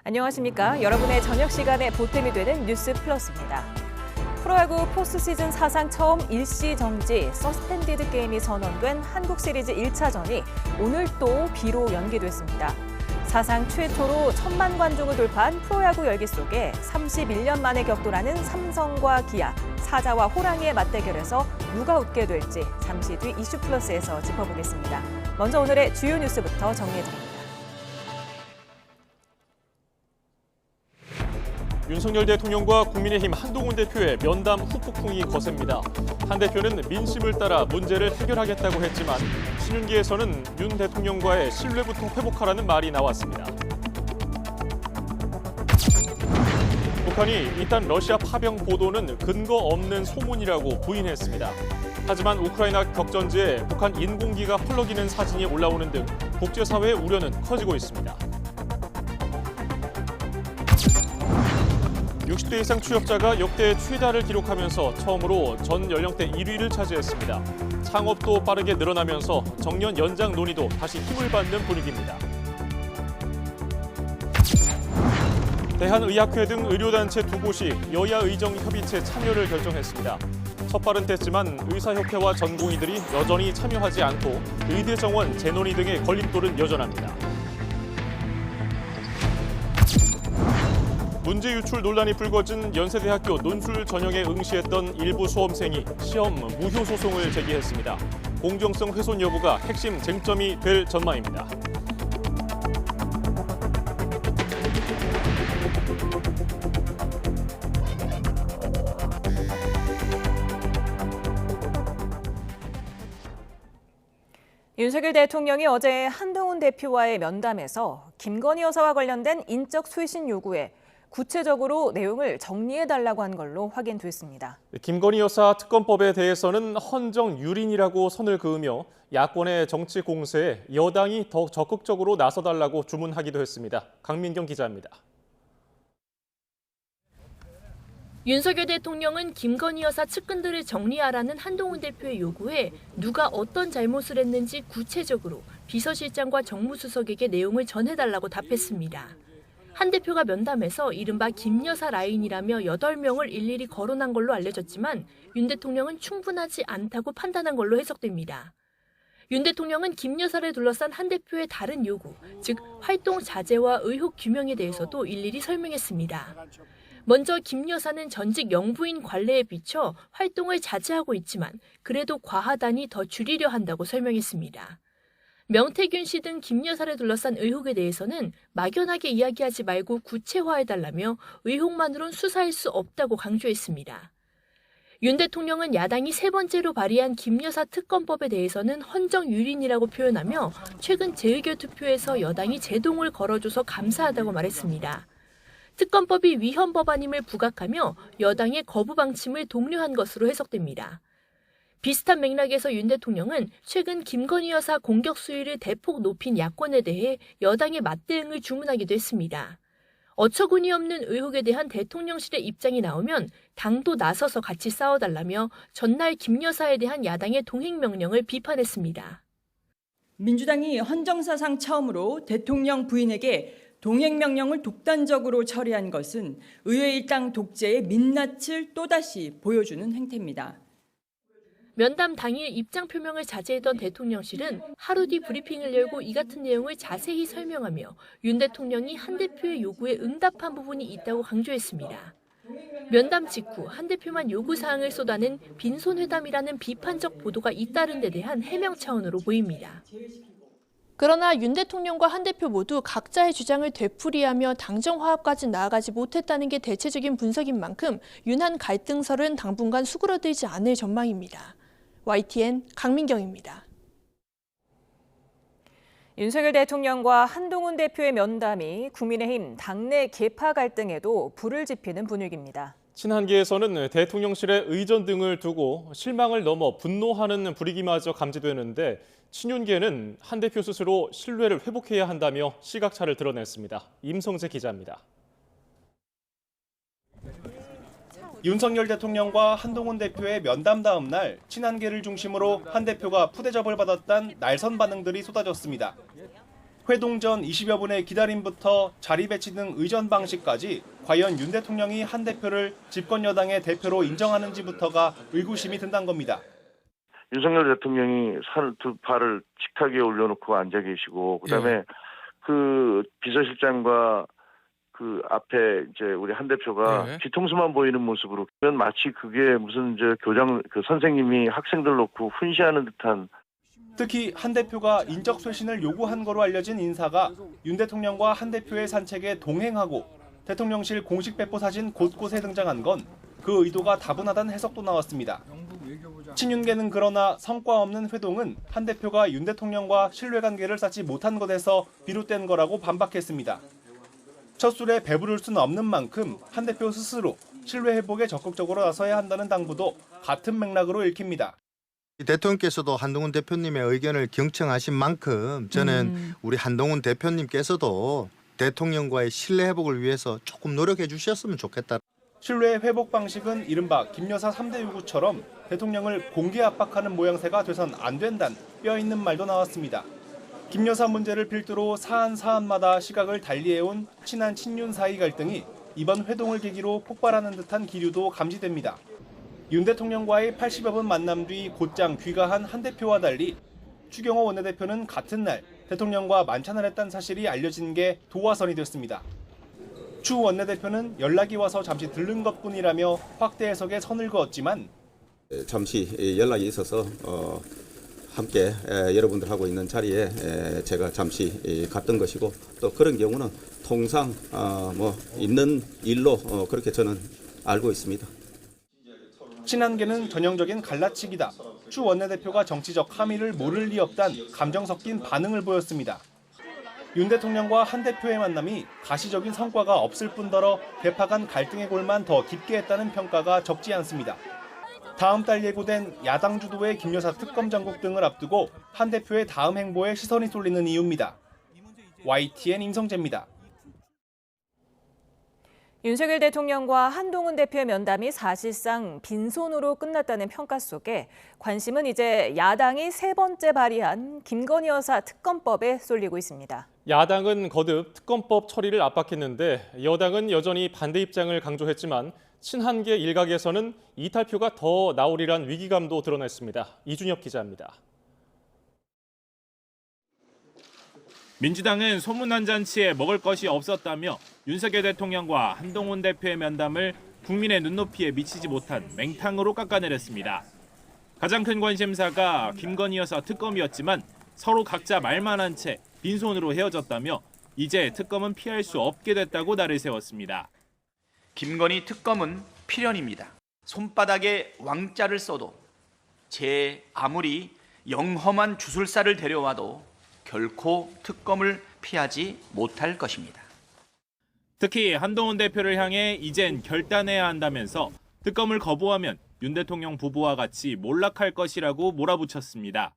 안녕하십니까. 여러분의 저녁 시간에 보탬이 되는 뉴스 플러스입니다. 프로야구 포스트시즌 사상 처음 일시 정지, 서스펜디드 게임이 선언된 한국 시리즈 1차전이 오늘 또 비로 연기됐습니다. 사상 최초로 1,000만 관중을 돌파한 프로야구 열기 속에 31년 만에 격돌하는 삼성과 기아, 사자와 호랑이의 맞대결에서 누가 웃게 될지 잠시 뒤 이슈 플러스에서 짚어보겠습니다. 먼저 오늘의 주요 뉴스부터 정리해드립니다. 윤석열 대통령과 국민의힘 한동훈 대표의 면담 후폭풍이 거셉니다. 한 대표는 민심을 따라 문제를 해결하겠다고 했지만 신윤기에서는 윤 대통령과의 신뢰부터 회복하라는 말이 나왔습니다. 북한이 일단 러시아 파병 보도는 근거 없는 소문이라고 부인했습니다. 하지만 우크라이나 격전지에 북한 인공기가 펄럭이는 사진이 올라오는 등 국제사회의 우려는 커지고 있습니다. 60대 이상 취업자가 역대 최다를 기록하면서 처음으로 전 연령대 1위를 차지했습니다. 창업도 빠르게 늘어나면서 정년 연장 논의도 다시 힘을 받는 분위기입니다. 대한의학회 등 의료단체 두 곳이 여야 의정협의체 참여를 결정했습니다. 첫 발은 뗐지만 의사협회와 전공의들이 여전히 참여하지 않고 의대 정원 재논의 등의 걸림돌은 여전합니다. 문제 유출 논란이 불거진 연세대학교 논술 전형에 응시했던 일부 수험생이 시험 무효 소송을 제기했습니다. 공정성 훼손 여부가 핵심 쟁점이 될 전망입니다. 윤석열 대통령이 어제 한동훈 대표와의 면담에서 김건희 여사와 관련된 인적 쇄신 요구에 구체적으로 내용을 정리해달라고 한 걸로 확인됐습니다. 김건희 여사 특검법에 대해서는 헌정 유린이라고 선을 그으며 야권의 정치 공세에 여당이 더 적극적으로 나서달라고 주문하기도 했습니다. 강민경 기자입니다. 윤석열 대통령은 김건희 여사 측근들을 정리하라는 한동훈 대표의 요구에 누가 어떤 잘못을 했는지 구체적으로 비서실장과 정무수석에게 내용을 전해달라고 답했습니다. 한 대표가 면담에서 이른바 김 여사 라인이라며 8명을 일일이 거론한 걸로 알려졌지만 윤 대통령은 충분하지 않다고 판단한 걸로 해석됩니다. 윤 대통령은 김 여사를 둘러싼 한 대표의 다른 요구, 즉 활동 자제와 의혹 규명에 대해서도 일일이 설명했습니다. 먼저 김 여사는 전직 영부인 관례에 비춰 활동을 자제하고 있지만 그래도 과하다니 더 줄이려 한다고 설명했습니다. 명태균 씨 등 김 여사를 둘러싼 의혹에 대해서는 막연하게 이야기하지 말고 구체화해달라며 의혹만으론 수사할 수 없다고 강조했습니다. 윤 대통령은 야당이 세 번째로 발의한 김 여사 특검법에 대해서는 헌정유린이라고 표현하며 최근 재의결 투표에서 여당이 제동을 걸어줘서 감사하다고 말했습니다. 특검법이 위헌 법안임을 부각하며 여당의 거부 방침을 독려한 것으로 해석됩니다. 비슷한 맥락에서 윤 대통령은 최근 김건희 여사 공격 수위를 대폭 높인 야권에 대해 여당의 맞대응을 주문하기도 했습니다. 어처구니 없는 의혹에 대한 대통령실의 입장이 나오면 당도 나서서 같이 싸워달라며 전날 김 여사에 대한 야당의 동행명령을 비판했습니다. 민주당이 헌정사상 처음으로 대통령 부인에게 동행명령을 독단적으로 처리한 것은 의회 일당 독재의 민낯을 또다시 보여주는 행태입니다. 면담 당일 입장 표명을 자제했던 대통령실은 하루 뒤 브리핑을 열고 이 같은 내용을 자세히 설명하며 윤 대통령이 한 대표의 요구에 응답한 부분이 있다고 강조했습니다. 면담 직후 한 대표만 요구사항을 쏟아낸 빈손회담이라는 비판적 보도가 잇따른 데 대한 해명 차원으로 보입니다. 그러나 윤 대통령과 한 대표 모두 각자의 주장을 되풀이하며 당정 화합까지 나아가지 못했다는 게 대체적인 분석인 만큼 윤한 갈등설은 당분간 수그러들지 않을 전망입니다. YTN 강민경입니다. 윤석열 대통령과 한동훈 대표의 면담이 국민의힘 당내 계파 갈등에도 불을 지피는 분위기입니다. 친한계에서는 대통령실의 의전 등을 두고 실망을 넘어 분노하는 분위기마저 감지되는데 친윤계는 한 대표 스스로 신뢰를 회복해야 한다며 시각차를 드러냈습니다. 임성재 기자입니다. 윤석열 대통령과 한동훈 대표의 면담 다음 날 친한계를 중심으로 한 대표가 푸대접을 받았다는 날선 반응들이 쏟아졌습니다. 회동 전 20여 분의 기다림부터 자리 배치 등 의전 방식까지 과연 윤 대통령이 한 대표를 집권 여당의 대표로 인정하는지부터가 의구심이 든다는 겁니다. 윤석열 대통령이 두 팔을 식탁 위에 올려놓고 앉아 계시고, 그다음에 그 비서실장과 그 앞에 이제 우리 한 대표가 뒤통수만 보이는 모습으로, 그러면 마치 그게 무슨 교장 선생님이 학생들 놓고 훈시하는 듯한. 특히 한 대표가 인적 쇄신을 요구한 거로 알려진 인사가 윤 대통령과 한 대표의 산책에 동행하고 대통령실 공식 배포 사진 곳곳에 등장한 건 그 의도가 다분하다는 해석도 나왔습니다. 친윤계는 그러나 성과 없는 회동은 한 대표가 윤 대통령과 신뢰관계를 쌓지 못한 것에서 비롯된 거라고 반박했습니다. 첫 술에 배부를 수는 없는 만큼 한 대표 스스로 신뢰 회복에 적극적으로 나서야 한다는 당부도 같은 맥락으로 읽힙니다. 대통령께서도 한동훈 대표님의 의견을 경청하신 만큼 저는 우리 한동훈 대표님께서도 대통령과의 신뢰 회복을 위해서 조금 노력해 주셨으면 좋겠다. 신뢰 회복 방식은 이른바 김여사 3대 요구처럼 대통령을 공개 압박하는 모양새가 돼선 안 된다는 뼈있는 말도 나왔습니다. 김여사 문제를 필두로 사안마다 시각을 달리해온 친한 친윤 사이 갈등이 이번 회동을 계기로 폭발하는 듯한 기류도 감지됩니다. 윤 대통령과의 80여 분 만남 뒤 곧장 귀가한 한 대표와 달리 추경호 원내대표는 같은 날 대통령과 만찬을 했다는 사실이 알려진 게 도화선이 됐습니다. 추 원내대표는 연락이 와서 잠시 들른 것뿐이라며 확대 해석에 선을 그었지만 잠시 연락이 있어서 함께 여러분들하고 있는 자리에 제가 잠시 갔던 것이고, 또 그런 경우는 통상 있는 일로 그렇게 저는 알고 있습니다. 친한계는 전형적인 갈라치기다. 추 원내대표가 정치적 함의를 모를 리 없단 감정 섞인 반응을 보였습니다. 윤 대통령과 한 대표의 만남이 가시적인 성과가 없을 뿐더러 대파 간 갈등의 골만 더 깊게 했다는 평가가 적지 않습니다. 다음 달 예고된 야당 주도의 김여사 특검 전국 등을 앞두고 한 대표의 다음 행보에 시선이 쏠리는 이유입니다. YTN 임성재입니다. 윤석열 대통령과 한동훈 대표의 면담이 사실상 빈손으로 끝났다는 평가 속에 관심은 이제 야당이 세 번째 발의한 김건희 여사 특검법에 쏠리고 있습니다. 야당은 거듭 특검법 처리를 압박했는데 여당은 여전히 반대 입장을 강조했지만 친한계 일각에서는 이탈표가 더 나오리란 위기감도 드러냈습니다. 이준엽 기자입니다. 민주당은 소문난 잔치에 먹을 것이 없었다며 윤석열 대통령과 한동훈 대표의 면담을 국민의 눈높이에 미치지 못한 맹탕으로 깎아내렸습니다. 가장 큰 관심사가 김건희 여사 특검이었지만 서로 각자 말만 한 채 빈손으로 헤어졌다며 이제 특검은 피할 수 없게 됐다고 날을 세웠습니다. 김건희 특검은 필연입니다. 손바닥에 왕자를 써도 제 아무리 영험한 주술사를 데려와도 결코 특검을 피하지 못할 것입니다. 특히 한동훈 대표를 향해 이젠 결단해야 한다면서 특검을 거부하면 윤 대통령 부부와 같이 몰락할 것이라고 몰아붙였습니다.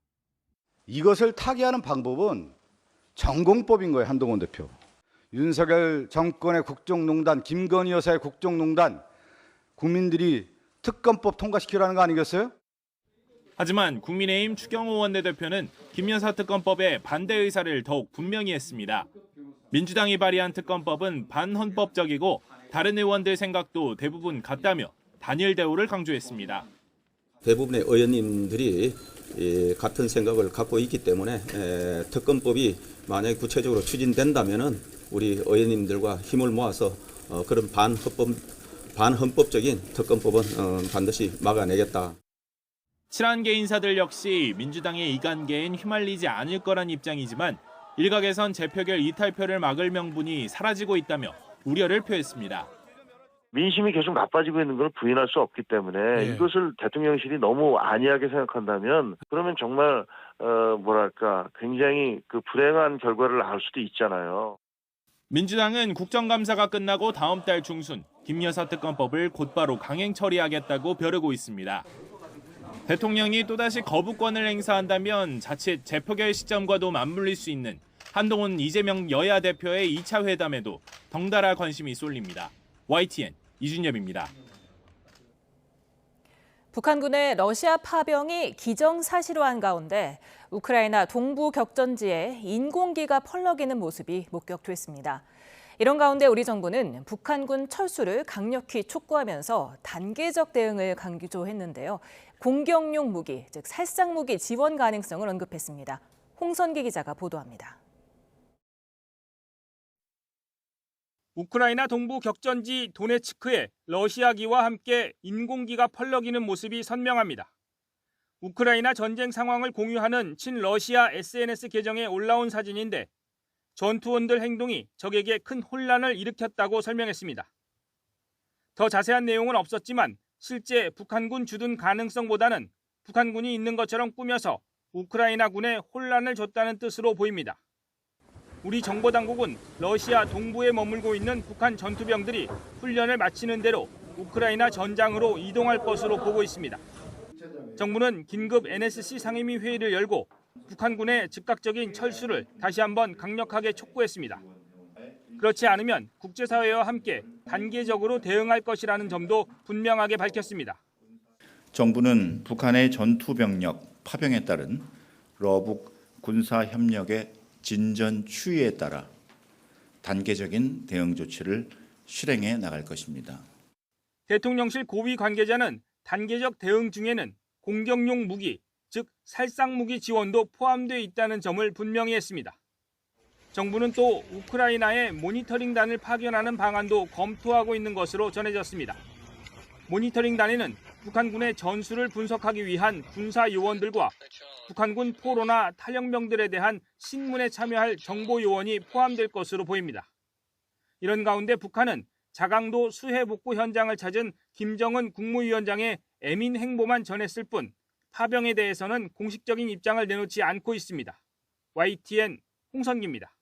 이것을 타개하는 방법은 전공법인 거예요. 한동훈 대표. 윤석열 정권의 국정농단, 김건희 여사의 국정농단, 국민들이 특검법 통과시키라는 거 아니겠어요? 하지만 국민의힘 추경호 원내대표는 김 여사 특검법에 반대 의사를 더욱 분명히 했습니다. 민주당이 발의한 특검법은 반헌법적이고 다른 의원들 생각도 대부분 같다며 단일 대우를 강조했습니다. 대부분의 의원님들이 같은 생각을 갖고 있기 때문에 특검법이 만약에 구체적으로 추진된다면은 우리 의원님들과 힘을 모아서 그런 반헌법적인 특검법은 반드시 막아내겠다. 친한계 인사들 역시 민주당의 이관계엔 휘말리지 않을 거란 입장이지만 일각에선 재표결 이탈표를 막을 명분이 사라지고 있다며 우려를 표했습니다. 민심이 계속 나빠지고 있는 걸 부인할 수 없기 때문에 이것을 대통령실이 너무 안이하게 생각한다면 그러면 정말 굉장히 그 불행한 결과를 낳을 수도 있잖아요. 민주당은 국정감사가 끝나고 다음 달 중순 김 여사 특검법을 곧바로 강행 처리하겠다고 벼르고 있습니다. 대통령이 또다시 거부권을 행사한다면 자칫 재표결 시점과도 맞물릴 수 있는 한동훈 이재명 여야 대표의 2차 회담에도 덩달아 관심이 쏠립니다. YTN 이준엽입니다. 북한군의 러시아 파병이 기정사실화한 가운데 우크라이나 동부 격전지에 인공기가 펄럭이는 모습이 목격됐습니다. 이런 가운데 우리 정부는 북한군 철수를 강력히 촉구하면서 단계적 대응을 강조했는데요. 공격용 무기, 즉 살상 무기 지원 가능성을 언급했습니다. 홍선기 기자가 보도합니다. 우크라이나 동부 격전지 도네츠크에 러시아기와 함께 인공기가 펄럭이는 모습이 선명합니다. 우크라이나 전쟁 상황을 공유하는 친러시아 SNS 계정에 올라온 사진인데 전투원들 행동이 적에게 큰 혼란을 일으켰다고 설명했습니다. 더 자세한 내용은 없었지만 실제 북한군 주둔 가능성보다는 북한군이 있는 것처럼 꾸며서 우크라이나군에 혼란을 줬다는 뜻으로 보입니다. 우리 정보당국은 러시아 동부에 머물고 있는 북한 전투병들이 훈련을 마치는 대로 우크라이나 전장으로 이동할 것으로 보고 있습니다. 정부는 긴급 NSC 상임위 회의를 열고 북한군의 즉각적인 철수를 다시 한번 강력하게 촉구했습니다. 그렇지 않으면 국제사회와 함께 단계적으로 대응할 것이라는 점도 분명하게 밝혔습니다. 정부는 북한의 전투병력 파병에 따른 러북 군사협력의 진전 추이에 따라 단계적인 대응 조치를 실행해 나갈 것입니다. 대통령실 고위 관계자는 단계적 대응 중에는 공격용 무기, 즉 살상 무기 지원도 포함되어 있다는 점을 분명히 했습니다. 정부는 또 우크라이나에 모니터링단을 파견하는 방안도 검토하고 있는 것으로 전해졌습니다. 모니터링단에는 북한군의 전술을 분석하기 위한 군사 요원들과 북한군 포로나 탈영병들에 대한 신문에 참여할 정보 요원이 포함될 것으로 보입니다. 이런 가운데 북한은 자강도 수해 복구 현장을 찾은 김정은 국무위원장의 애민 행보만 전했을 뿐 파병에 대해서는 공식적인 입장을 내놓지 않고 있습니다. YTN 홍선기입니다.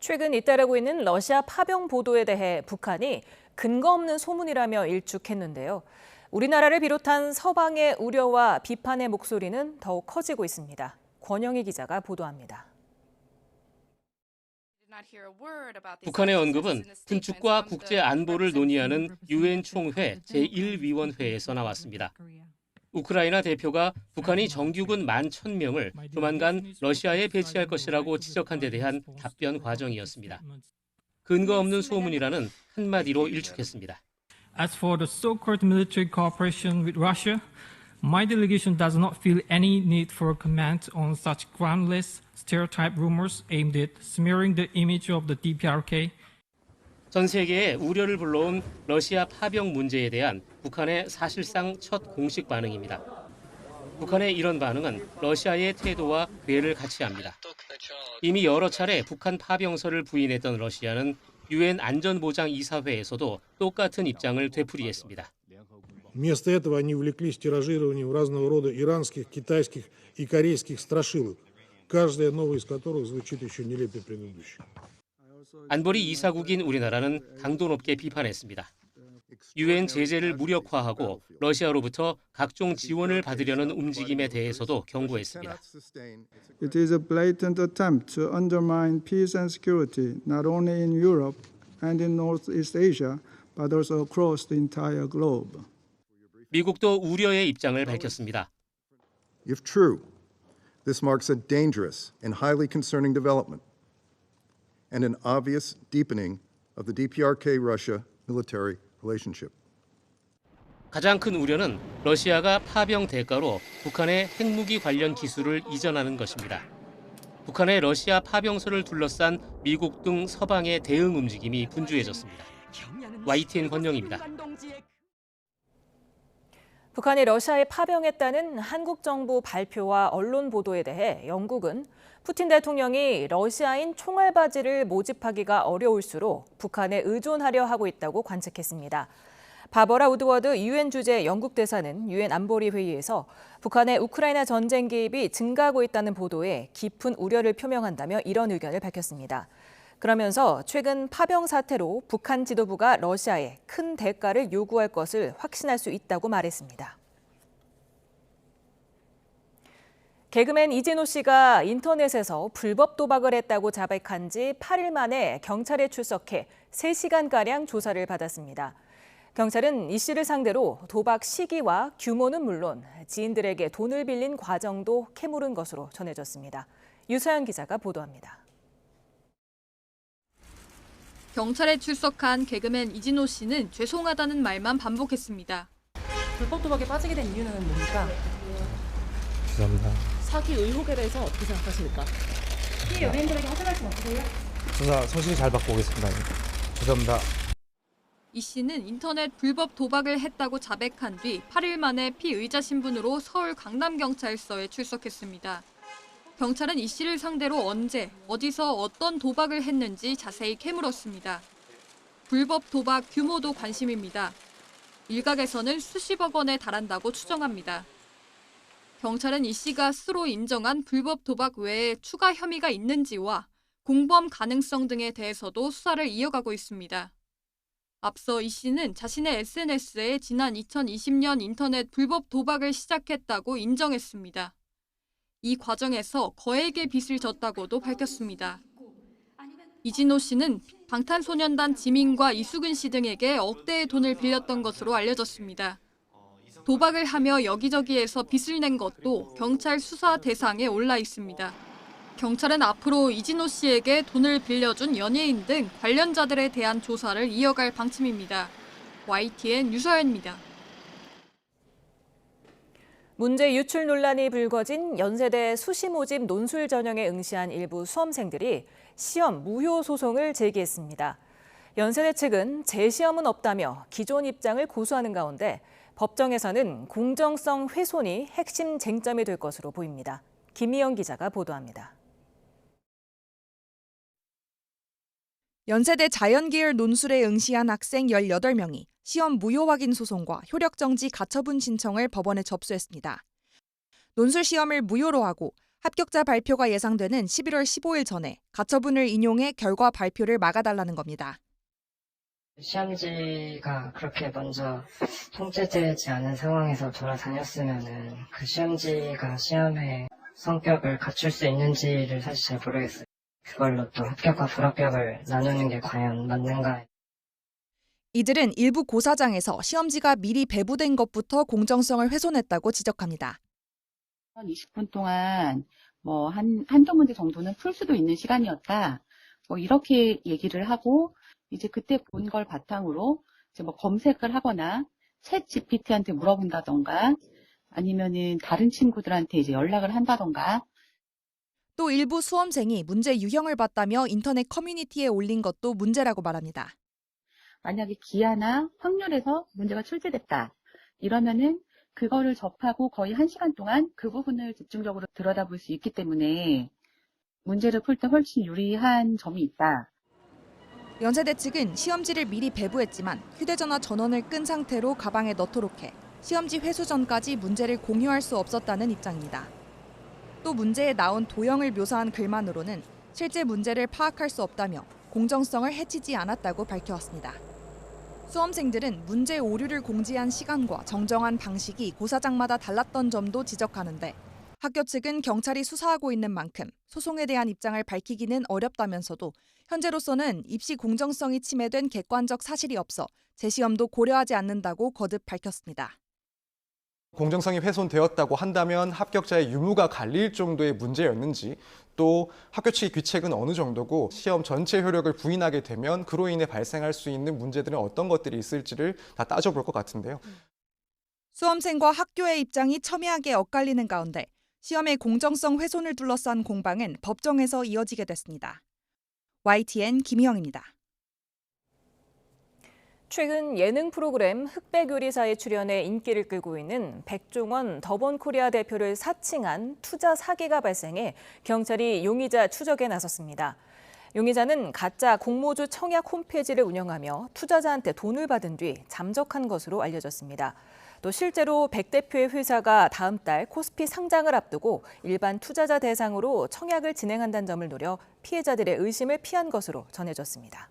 최근 잇따르고 있는 러시아 파병 보도에 대해 북한이 근거 없는 소문이라며 일축했는데요. 우리나라를 비롯한 서방의 우려와 비판의 목소리는 더욱 커지고 있습니다. 권영희 기자가 보도합니다. 북한의 언급은 군축과 국제 안보를 논의하는 유엔 총회 제1위원회에서 나왔습니다. 우크라이나 대표가 북한이 정규군 11,000명을 조만간 러시아에 배치할 것이라고 지적한 데 대한 답변 과정이었습니다. 근거 없는 소문이라는 한마디로 일축했습니다. As for the so-called military cooperation with Russia, my delegation does not feel any need for a comment on such groundless stereotype rumors aimed at smearing the image of the DPRK. 전 세계에 우려를 불러온 러시아 파병 문제에 대한 북한의 사실상 첫 공식 반응입니다. 북한의 이런 반응은 러시아의 태도와 궤를 같이 합니다. 이미 여러 차례 북한 파병설을 부인했던 러시아는 유엔 안전보장이사회에서도 똑같은 입장을 되풀이했습니다. Вместо этого они увлеклись тиражированием разного рода иранских, китайских и корейских страшилок, каждая новая из которых звучит еще нелепее предыдущей. 안보리 이사국인 우리나라는 강도 높게 비판했습니다. 유엔 제재를 무력화하고 러시아로부터 각종 지원을 받으려는 움직임에 대해서도 경고했습니다. It is a blatant attempt to undermine peace and security not only in Europe and in Northeast Asia, but also across the entire globe. 미국도 우려의 입장을 밝혔습니다. If true, this marks a dangerous and highly concerning development and an obvious deepening of the DPRK-Russia military relationship. 가장 큰 우려는 러시아가 파병 대가로 북한의 핵무기 관련 기술을 이전하는 것입니다. 북한의 러시아 파병설을 둘러싼 미국 등 서방의 대응 움직임이 분주해졌습니다. YTN 권영입니다. 북한이 러시아에 파병했다는 한국 정부 발표와 언론 보도에 대해 영국은 푸틴 대통령이 러시아인 총알바지를 모집하기가 어려울수록 북한에 의존하려 하고 있다고 관측했습니다. 바버라 우드워드 유엔 주재 영국 대사는 유엔 안보리 회의에서 북한의 우크라이나 전쟁 개입이 증가하고 있다는 보도에 깊은 우려를 표명한다며 이런 의견을 밝혔습니다. 그러면서 최근 파병 사태로 북한 지도부가 러시아에 큰 대가를 요구할 것을 확신할 수 있다고 말했습니다. 개그맨 이진호 씨가 인터넷에서 불법 도박을 했다고 자백한 지 8일 만에 경찰에 출석해 3시간가량 조사를 받았습니다. 경찰은 이 씨를 상대로 도박 시기와 규모는 물론 지인들에게 돈을 빌린 과정도 캐물은 것으로 전해졌습니다. 유서연 기자가 보도합니다. 경찰에 출석한 개그맨 이진호 씨는 죄송하다는 말만 반복했습니다. 불법 도박에 빠지게 된 이유는 뭡니까? 죄송합니다. 사기 의혹에 대해서 어떻게 생각하십니까? 피해 연예인들에게 하실 말씀 없으세요? 조사 성실히 잘 받고 오겠습니다. 죄송합니다. 이 씨는 인터넷 불법 도박을 했다고 자백한 뒤 8일 만에 피의자 신분으로 서울 강남경찰서에 출석했습니다. 경찰은 이 씨를 상대로 언제, 어디서 어떤 도박을 했는지 자세히 캐물었습니다. 불법 도박 규모도 관심입니다. 일각에서는 수십억 원에 달한다고 추정합니다. 경찰은 이 씨가 스스로 인정한 불법 도박 외에 추가 혐의가 있는지와 공범 가능성 등에 대해서도 수사를 이어가고 있습니다. 앞서 이 씨는 자신의 SNS에 지난 2020년 인터넷 불법 도박을 시작했다고 인정했습니다. 이 과정에서 거액의 빚을 졌다고도 밝혔습니다. 이진호 씨는 방탄소년단 지민과 이수근 씨 등에게 억대의 돈을 빌렸던 것으로 알려졌습니다. 도박을 하며 여기저기에서 빚을 낸 것도 경찰 수사 대상에 올라 있습니다. 경찰은 앞으로 이진호 씨에게 돈을 빌려준 연예인 등 관련자들에 대한 조사를 이어갈 방침입니다. YTN 유서연입니다. 문제 유출 논란이 불거진 연세대 수시 모집 논술 전형에 응시한 일부 수험생들이 시험 무효 소송을 제기했습니다. 연세대 측은 재시험은 없다며 기존 입장을 고수하는 가운데 법정에서는 공정성 훼손이 핵심 쟁점이 될 것으로 보입니다. 김희영 기자가 보도합니다. 연세대 자연계열 논술에 응시한 학생 18명이 시험 무효 확인 소송과 효력정지 가처분 신청을 법원에 접수했습니다. 논술 시험을 무효로 하고 합격자 발표가 예상되는 11월 15일 전에 가처분을 인용해 결과 발표를 막아달라는 겁니다. 시험지가 그렇게 먼저 통제되지 않은 상황에서 돌아다녔으면은 그 시험지가 시험의 성격을 갖출 수 있는지를 사실 잘 모르겠어요. 그걸로 또 합격과 불합격을 나누는 게 과연 맞는가. 이들은 일부 고사장에서 시험지가 미리 배부된 것부터 공정성을 훼손했다고 지적합니다. 20분 동안 한두 문제 정도는 풀 수도 있는 시간이었다. 이렇게 얘기를 하고 이제 그때 본 걸 바탕으로 이제 검색을 하거나 챗 GPT한테 물어본다던가 아니면은 다른 친구들한테 이제 연락을 한다던가. 또 일부 수험생이 문제 유형을 봤다며 인터넷 커뮤니티에 올린 것도 문제라고 말합니다. 만약에 기하나 확률에서 문제가 출제됐다. 이러면은 그거를 접하고 거의 1시간 동안 그 부분을 집중적으로 들여다볼 수 있기 때문에 문제를 풀 때 훨씬 유리한 점이 있다. 연세대 측은 시험지를 미리 배부했지만 휴대전화 전원을 끈 상태로 가방에 넣도록 해 시험지 회수 전까지 문제를 공유할 수 없었다는 입장입니다. 또 문제에 나온 도형을 묘사한 글만으로는 실제 문제를 파악할 수 없다며 공정성을 해치지 않았다고 밝혀왔습니다. 수험생들은 문제 오류를 공지한 시간과 정정한 방식이 고사장마다 달랐던 점도 지적하는데 학교 측은 경찰이 수사하고 있는 만큼 소송에 대한 입장을 밝히기는 어렵다면서도 현재로서는 입시 공정성이 침해된 객관적 사실이 없어 재시험도 고려하지 않는다고 거듭 밝혔습니다. 공정성이 훼손되었다고 한다면 합격자의 유무가 갈릴 정도의 문제였는지, 또 학교 측의 귀책은 어느 정도고 시험 전체 효력을 부인하게 되면 그로 인해 발생할 수 있는 문제들은 어떤 것들이 있을지를 다 따져볼 것 같은데요. 수험생과 학교의 입장이 첨예하게 엇갈리는 가운데 시험의 공정성 훼손을 둘러싼 공방은 법정에서 이어지게 됐습니다. YTN 김희영입니다. 최근 예능 프로그램 흑백 요리사에 출연해 인기를 끌고 있는 백종원 더본코리아 대표를 사칭한 투자 사기가 발생해 경찰이 용의자 추적에 나섰습니다. 용의자는 가짜 공모주 청약 홈페이지를 운영하며 투자자한테 돈을 받은 뒤 잠적한 것으로 알려졌습니다. 또 실제로 백 대표의 회사가 다음 달 코스피 상장을 앞두고 일반 투자자 대상으로 청약을 진행한다는 점을 노려 피해자들의 의심을 피한 것으로 전해졌습니다.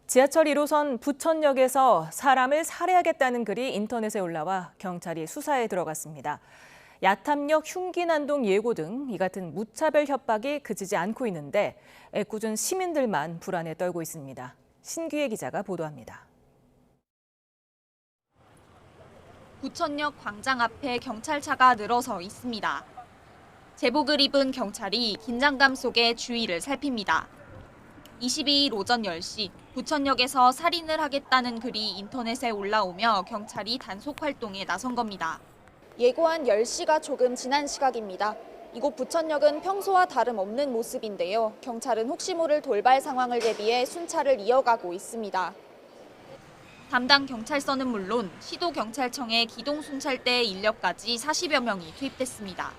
지하철 1호선 부천역에서 사람을 살해하겠다는 글이 인터넷에 올라와 경찰이 수사에 들어갔습니다. 야탐역 흉기난동 예고 등 이 같은 무차별 협박이 그치지 않고 있는데 애꿎은 시민들만 불안에 떨고 있습니다. 신규혜 기자가 보도합니다. 부천역 광장 앞에 경찰차가 늘어서 있습니다. 제복을 입은 경찰이 긴장감 속에 주위를 살핍니다. 22일 오전 10시 부천역에서 살인을 하겠다는 글이 인터넷에 올라오며 경찰이 단속 활동에 나선 겁니다. 예고한 10시가 조금 지난 시각입니다. 이곳 부천역은 평소와 다름없는 모습인데요. 경찰은 혹시 모를 돌발 상황을 대비해 순찰을 이어가고 있습니다. 담당 경찰서는 물론 시도경찰청의 기동순찰대 인력까지 40여 명이 투입됐습니다.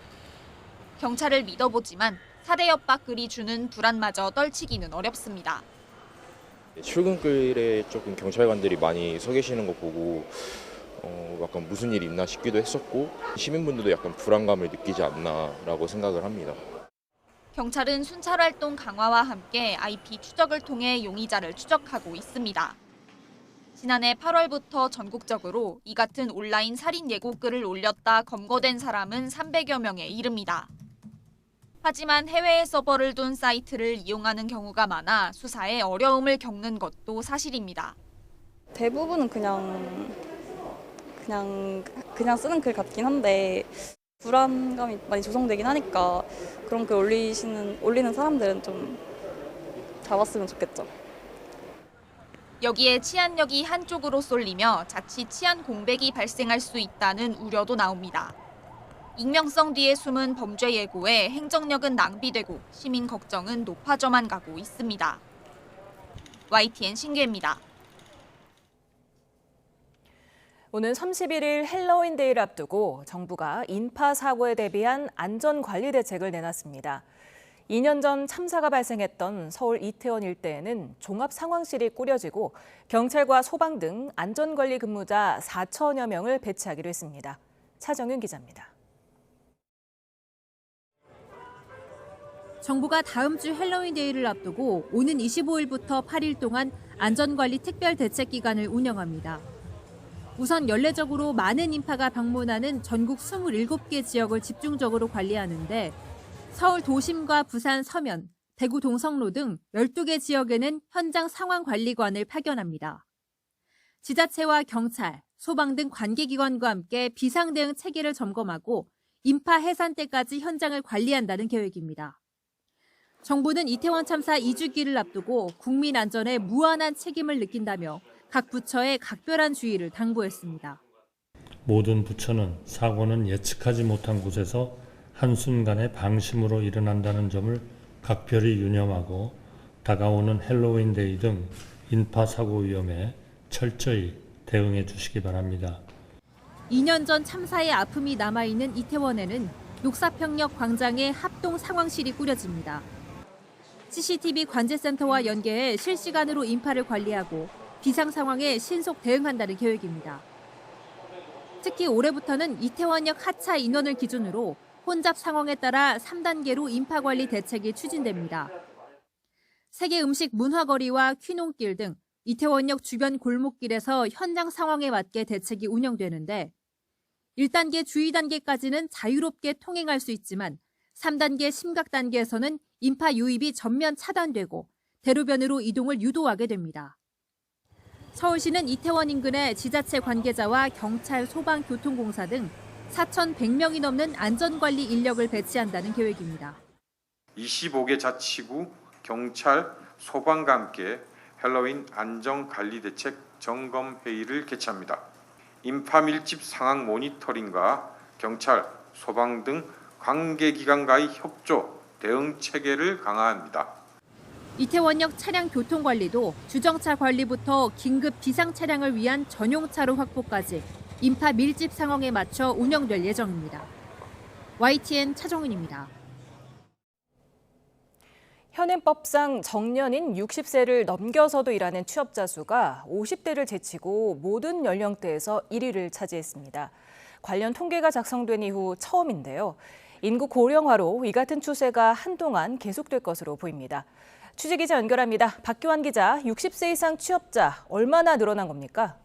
경찰을 믿어보지만 사대 협박 글이 주는 불안마저 떨치기는 어렵습니다. 출근길에 조금 경찰관들이 많이 서 계시는 거 보고 약간 무슨 일이 있나 싶기도 했었고 시민분들도 약간 불안감을 느끼지 않나라고 생각을 합니다. 경찰은 순찰 활동 강화와 함께 IP 추적을 통해 용의자를 추적하고 있습니다. 지난해 8월부터 전국적으로 이 같은 온라인 살인 예고글을 올렸다 검거된 사람은 300여 명에 이릅니다. 하지만 해외에 서버를 둔 사이트를 이용하는 경우가 많아 수사에 어려움을 겪는 것도 사실입니다. 대부분은 그냥 쓰는 글 같긴 한데 불안감이 많이 조성되긴 하니까 그런 글 올리는 사람들은 좀 잡았으면 좋겠죠. 여기에 치안력이 한쪽으로 쏠리며 자칫 치안 공백이 발생할 수 있다는 우려도 나옵니다. 익명성 뒤에 숨은 범죄 예고에 행정력은 낭비되고 시민 걱정은 높아져만 가고 있습니다. YTN 신규혜입니다. 오는 31일 헬로윈데이를 앞두고 정부가 인파 사고에 대비한 안전관리 대책을 내놨습니다. 2년 전 참사가 발생했던 서울 이태원 일대에는 종합상황실이 꾸려지고 경찰과 소방 등 안전관리 근무자 4천여 명을 배치하기로 했습니다. 차정윤 기자입니다. 정부가 다음 주 헬로윈데이를 앞두고 오는 25일부터 8일 동안 안전관리 특별대책기간을 운영합니다. 우선 연례적으로 많은 인파가 방문하는 전국 27개 지역을 집중적으로 관리하는데 서울 도심과 부산 서면, 대구 동성로 등 12개 지역에는 현장 상황관리관을 파견합니다. 지자체와 경찰, 소방 등 관계기관과 함께 비상대응 체계를 점검하고 인파 해산 때까지 현장을 관리한다는 계획입니다. 정부는 이태원 참사 2주기를 앞두고 국민 안전에 무한한 책임을 느낀다며 각 부처에 각별한 주의를 당부했습니다. 모든 부처는 사고는 예측하지 못한 곳에서 한순간의 방심으로 일어난다는 점을 각별히 유념하고 다가오는 헬로윈데이 등 인파 사고 위험에 철저히 대응해 주시기 바랍니다. 2년 전 참사의 아픔이 남아있는 이태원에는 녹사평역 광장에 합동 상황실이 꾸려집니다. CCTV 관제센터와 연계해 실시간으로 인파를 관리하고 비상 상황에 신속 대응한다는 계획입니다. 특히 올해부터는 이태원역 하차 인원을 기준으로 혼잡 상황에 따라 3단계로 인파 관리 대책이 추진됩니다. 세계 음식 문화거리와 퀴논길 등 이태원역 주변 골목길에서 현장 상황에 맞게 대책이 운영되는데 1단계 주의 단계까지는 자유롭게 통행할 수 있지만 3단계 심각 단계에서는 인파 유입이 전면 차단되고 대로변으로 이동을 유도하게 됩니다. 서울시는 이태원 인근에 지자체 관계자와 경찰, 소방, 교통공사 등 4,100명이 넘는 안전관리 인력을 배치한다는 계획입니다. 25개 자치구, 경찰, 소방과 함께 헬로윈 안전관리대책 점검회의를 개최합니다. 인파 밀집 상황 모니터링과 경찰, 소방 등 관계기관과의 협조, 대응 체계를 강화합니다. 이태원역 차량 교통 관리도 주정차 관리부터 긴급 비상 차량을 위한 전용차로 확보까지 인파 밀집 상황에 맞춰 운영될 예정입니다. YTN 차정은입니다. 현행법상 정년인 60세를 넘겨서도 일하는 취업자 수가 50대를 제치고 모든 연령대에서 1위를 차지했습니다. 관련 통계가 작성된 이후 처음인데요. 인구 고령화로 이 같은 추세가 한동안 계속될 것으로 보입니다. 취재기자 연결합니다. 박교환 기자, 60세 이상 취업자 얼마나 늘어난 겁니까?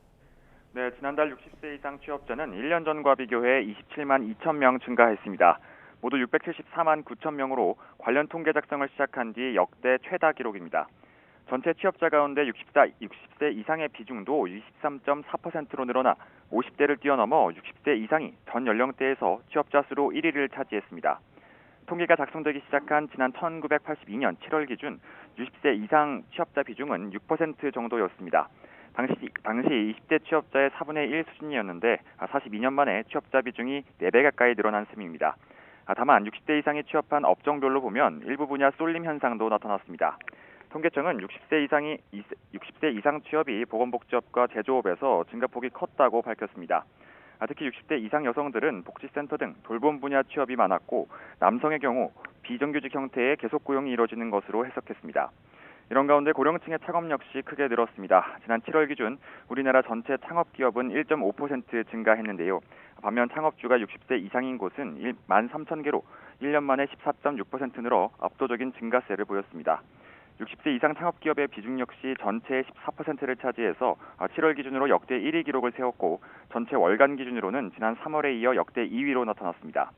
네, 지난달 60세 이상 취업자는 1년 전과 비교해 27만 2천 명 증가했습니다. 모두 674만 9천 명으로 관련 통계 작성을 시작한 뒤 역대 최다 기록입니다. 전체 취업자 가운데 60세 이상의 비중도 23.4%로 늘어나 50대를 뛰어넘어 60세 이상이 전 연령대에서 취업자 수로 1위를 차지했습니다. 통계가 작성되기 시작한 지난 1982년 7월 기준 60세 이상 취업자 비중은 6% 정도였습니다. 당시 20대 취업자의 4분의 1 수준이었는데 42년 만에 취업자 비중이 4배 가까이 늘어난 셈입니다. 다만 60대 이상이 취업한 업종별로 보면 일부 분야 쏠림 현상도 나타났습니다. 통계청은 60세 이상 취업이 보건복지업과 제조업에서 증가폭이 컸다고 밝혔습니다. 특히 60대 이상 여성들은 복지센터 등 돌봄 분야 취업이 많았고 남성의 경우 비정규직 형태의 계속 고용이 이루어지는 것으로 해석했습니다. 이런 가운데 고령층의 창업 역시 크게 늘었습니다. 지난 7월 기준 우리나라 전체 창업기업은 1.5% 증가했는데요. 반면 창업주가 60세 이상인 곳은 13,000개로 1년 만에 14.6% 늘어 압도적인 증가세를 보였습니다. 60세 이상 창업기업의 비중 역시 전체의 14%를 차지해서 7월 기준으로 역대 1위 기록을 세웠고 전체 월간 기준으로는 지난 3월에 이어 역대 2위로 나타났습니다.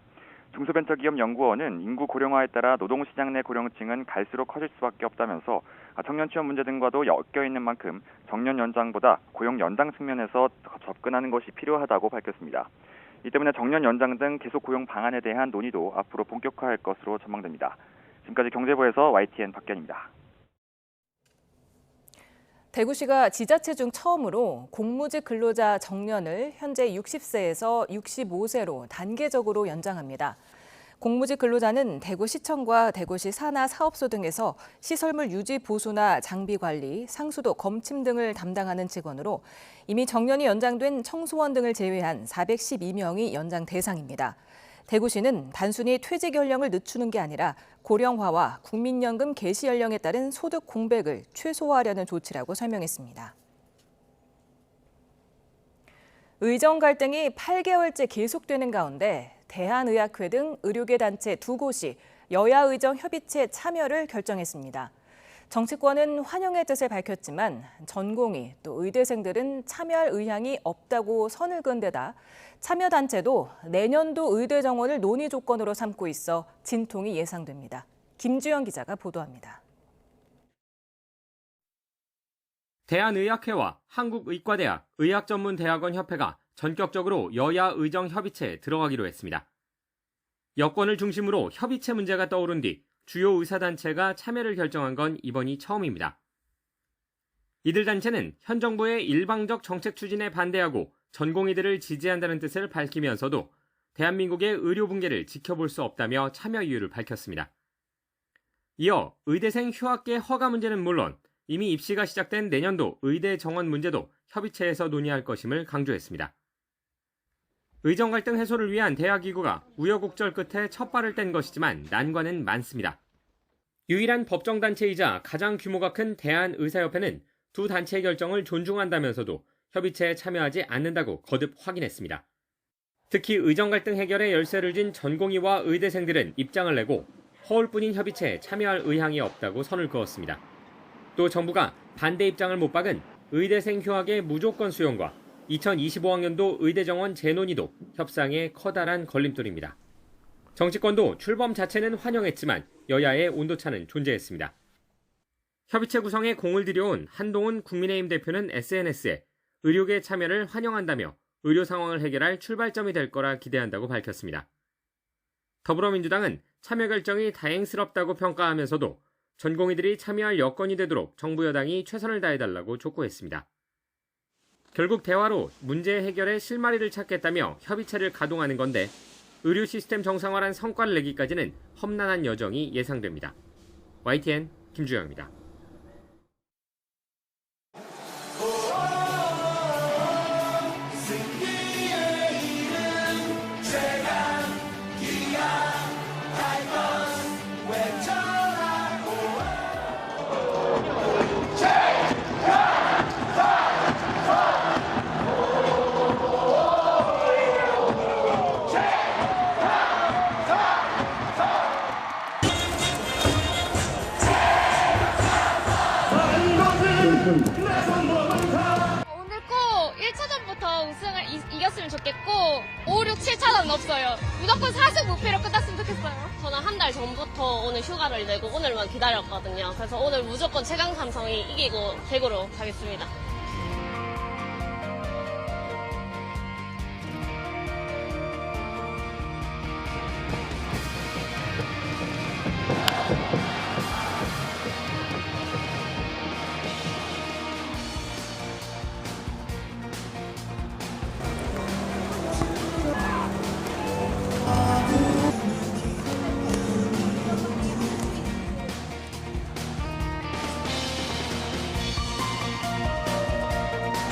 중소벤처기업연구원은 인구 고령화에 따라 노동시장 내 고령층은 갈수록 커질 수밖에 없다면서 청년 취업 문제 등과도 엮여있는 만큼 정년 연장보다 고용 연장 측면에서 접근하는 것이 필요하다고 밝혔습니다. 이 때문에 정년 연장 등 계속 고용 방안에 대한 논의도 앞으로 본격화할 것으로 전망됩니다. 지금까지 경제부에서 YTN 박견입니다. 대구시가 지자체 중 처음으로 공무직 근로자 정년을 현재 60세에서 65세로 단계적으로 연장합니다. 공무직 근로자는 대구시청과 대구시 산하 사업소 등에서 시설물 유지 보수나 장비 관리, 상수도 검침 등을 담당하는 직원으로 이미 정년이 연장된 청소원 등을 제외한 412명이 연장 대상입니다. 대구시는 단순히 퇴직 연령을 늦추는 게 아니라 고령화와 국민연금 개시 연령에 따른 소득 공백을 최소화하려는 조치라고 설명했습니다. 의정 갈등이 8개월째 계속되는 가운데 대한의학회 등 의료계 단체 2곳이 여야 의정 협의체 참여를 결정했습니다. 정치권은 환영의 뜻을 밝혔지만 전공의 또 의대생들은 참여할 의향이 없다고 선을 그은 데다 참여단체도 내년도 의대 정원을 논의 조건으로 삼고 있어 진통이 예상됩니다. 김주영 기자가 보도합니다. 대한의학회와 한국의과대학 의학전문대학원협회가 전격적으로 여야 의정 협의체에 들어가기로 했습니다. 여권을 중심으로 협의체 문제가 떠오른 뒤 주요 의사단체가 참여를 결정한 건 이번이 처음입니다. 이들 단체는 현 정부의 일방적 정책 추진에 반대하고 전공의들을 지지한다는 뜻을 밝히면서도 대한민국의 의료 붕괴를 지켜볼 수 없다며 참여 이유를 밝혔습니다. 이어 의대생 휴학계 허가 문제는 물론 이미 입시가 시작된 내년도 의대 정원 문제도 협의체에서 논의할 것임을 강조했습니다. 의정 갈등 해소를 위한 대학기구가 우여곡절 끝에 첫 발을 뗀 것이지만 난관은 많습니다. 유일한 법정단체이자 가장 규모가 큰 대한의사협회는 두 단체의 결정을 존중한다면서도 협의체에 참여하지 않는다고 거듭 확인했습니다. 특히 의정 갈등 해결에 열쇠를 쥔 전공의와 의대생들은 입장을 내고 허울뿐인 협의체에 참여할 의향이 없다고 선을 그었습니다. 또 정부가 반대 입장을 못 박은 의대생 휴학의 무조건 수용과 2025학년도 의대 정원 재논의도 협상의 커다란 걸림돌입니다. 정치권도 출범 자체는 환영했지만 여야의 온도차는 존재했습니다. 협의체 구성에 공을 들여온 한동훈 국민의힘 대표는 SNS에 의료계 참여를 환영한다며 의료 상황을 해결할 출발점이 될 거라 기대한다고 밝혔습니다. 더불어민주당은 참여 결정이 다행스럽다고 평가하면서도 전공의들이 참여할 여건이 되도록 정부 여당이 최선을 다해달라고 촉구했습니다. 결국 대화로 문제 해결의 실마리를 찾겠다며 협의체를 가동하는 건데 의료 시스템 정상화란 성과를 내기까지는 험난한 여정이 예상됩니다. YTN 김주영입니다. 오늘 꼭 1차전부터 우승을 이겼으면 좋겠고 5, 6, 7차전은 없어요. 무조건 4승 무패로 끝났으면 좋겠어요. 저는 한 달 전부터 오늘 휴가를 내고 오늘만 기다렸거든요. 그래서 오늘 무조건 최강 삼성이 이기고 대구로 가겠습니다.